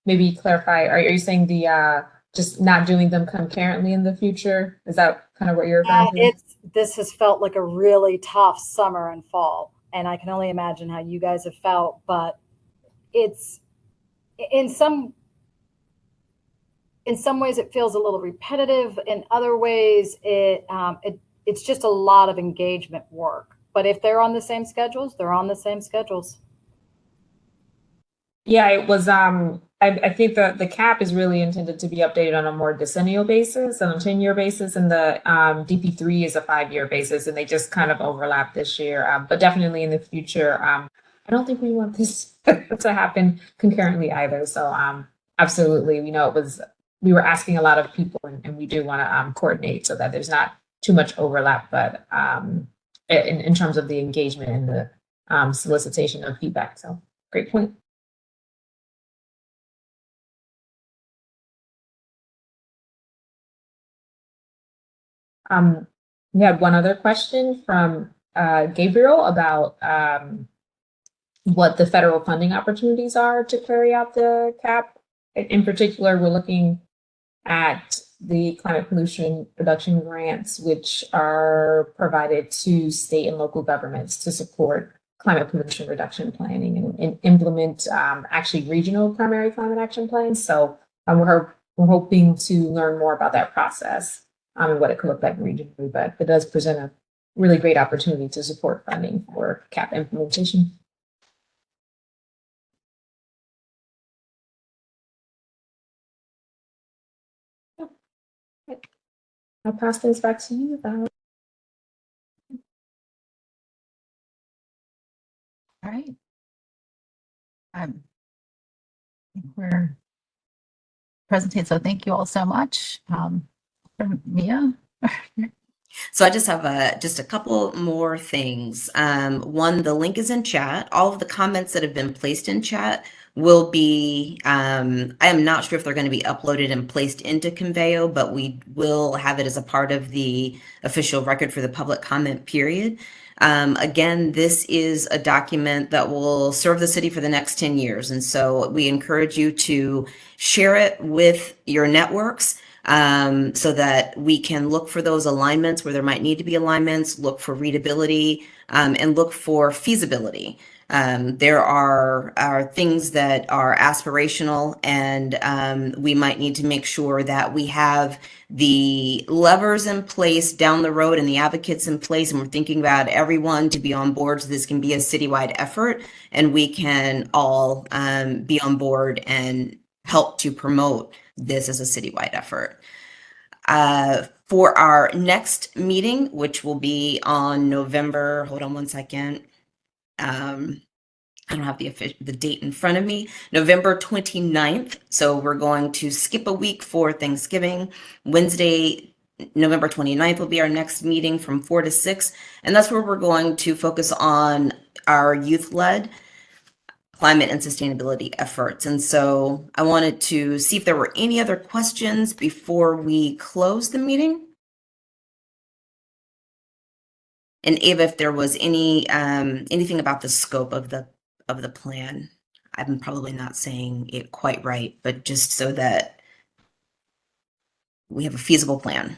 maybe clarify? Are you saying the just not doing them concurrently in the future? Is that kind of what you're referring to? This has felt like a really tough summer and fall, and I can only imagine how you guys have felt. But it's in some ways it feels a little repetitive. In other ways, it's just a lot of engagement work. But if they're on the same schedules, they're on the same schedules. Yeah, it was I think the CAP is really intended to be updated on a more decennial basis, on a 10-year basis, and the DP3 is a 5-year basis, and they just kind of overlap this year. But definitely in the future, I don't think we want this to happen concurrently either. So absolutely, we know we were asking a lot of people, and we do want to coordinate so that there's not too much overlap, but in terms of the engagement and the solicitation of feedback. So great point. We had one other question from Gabriel about what the federal funding opportunities are to carry out the CAP. In particular, we're looking at the climate pollution reduction grants, which are provided to state and local governments to support climate pollution reduction planning and implement actually regional primary climate action plans. So we're hoping to learn more about that process and what it could look like regionally, but it does present a really great opportunity to support funding for CAP implementation. I'll pass things back to you, Val. All right. We're presenting, so thank you all so much. Mia? So I just have just a couple more things. One, the link is in chat. All of the comments that have been placed in chat will be, I am not sure if they're going to be uploaded and placed into Conveo, but we will have it as a part of the official record for the public comment period. Again, this is a document that will serve the city for the next 10 years. And so we encourage you to share it with your networks so that we can look for those alignments where there might need to be alignments, look for readability, and look for feasibility. There are things that are aspirational, and we might need to make sure that we have the levers in place down the road and the advocates in place, and we're thinking about everyone to be on board so this can be a citywide effort, and we can all be on board and help to promote this as a citywide effort. For our next meeting, which will be on November, hold on one second. I don't have the date in front of me, November 29th. So we're going to skip a week for Thanksgiving. Wednesday, November 29th will be our next meeting from 4 to 6. And that's where we're going to focus on our youth-led climate and sustainability efforts. And so I wanted to see if there were any other questions before we close the meeting. And Ava, if there was anything about the scope of the plan. I'm probably not saying it quite right, but just so that we have a feasible plan.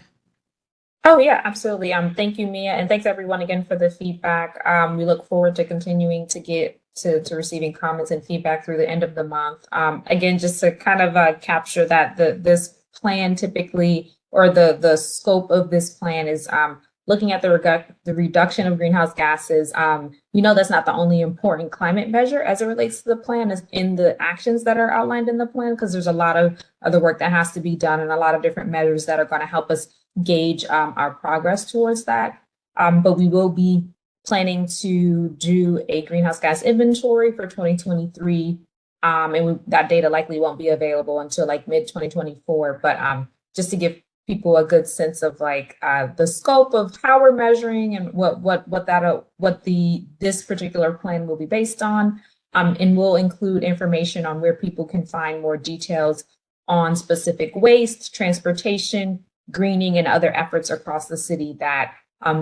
Oh yeah, absolutely. Thank you, Mia, and thanks everyone again for the feedback. We look forward to continuing to get to receiving comments and feedback through the end of the month. Again, just to kind of capture that this plan typically, or the scope of this plan is looking at the reduction of greenhouse gases. That's not the only important climate measure as it relates to the plan, is in the actions that are outlined in the plan, because there's a lot of other work that has to be done and a lot of different measures that are going to help us gauge our progress towards that. But we will be planning to do a greenhouse gas inventory for 2023. And that data likely won't be available until like mid 2024. But just to give people a good sense of like the scope of how we're measuring and what this particular plan will be based on. And we'll include information on where people can find more details on specific waste, transportation, greening, and other efforts across the city that,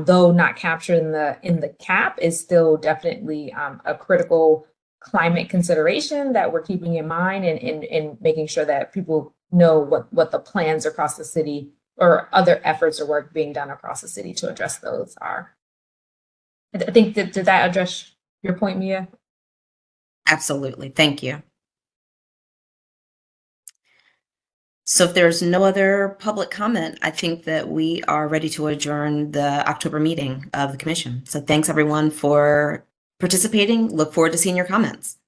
though not captured in the cap, is still definitely a critical climate consideration that we're keeping in mind, and making sure that people know what the plans across the city or other efforts or work being done across the city to address those are. I think did that address your point, Mia? Absolutely. Thank you. So if there's no other public comment, I think that we are ready to adjourn the October meeting of the commission. So thanks everyone for participating. Look forward to seeing your comments.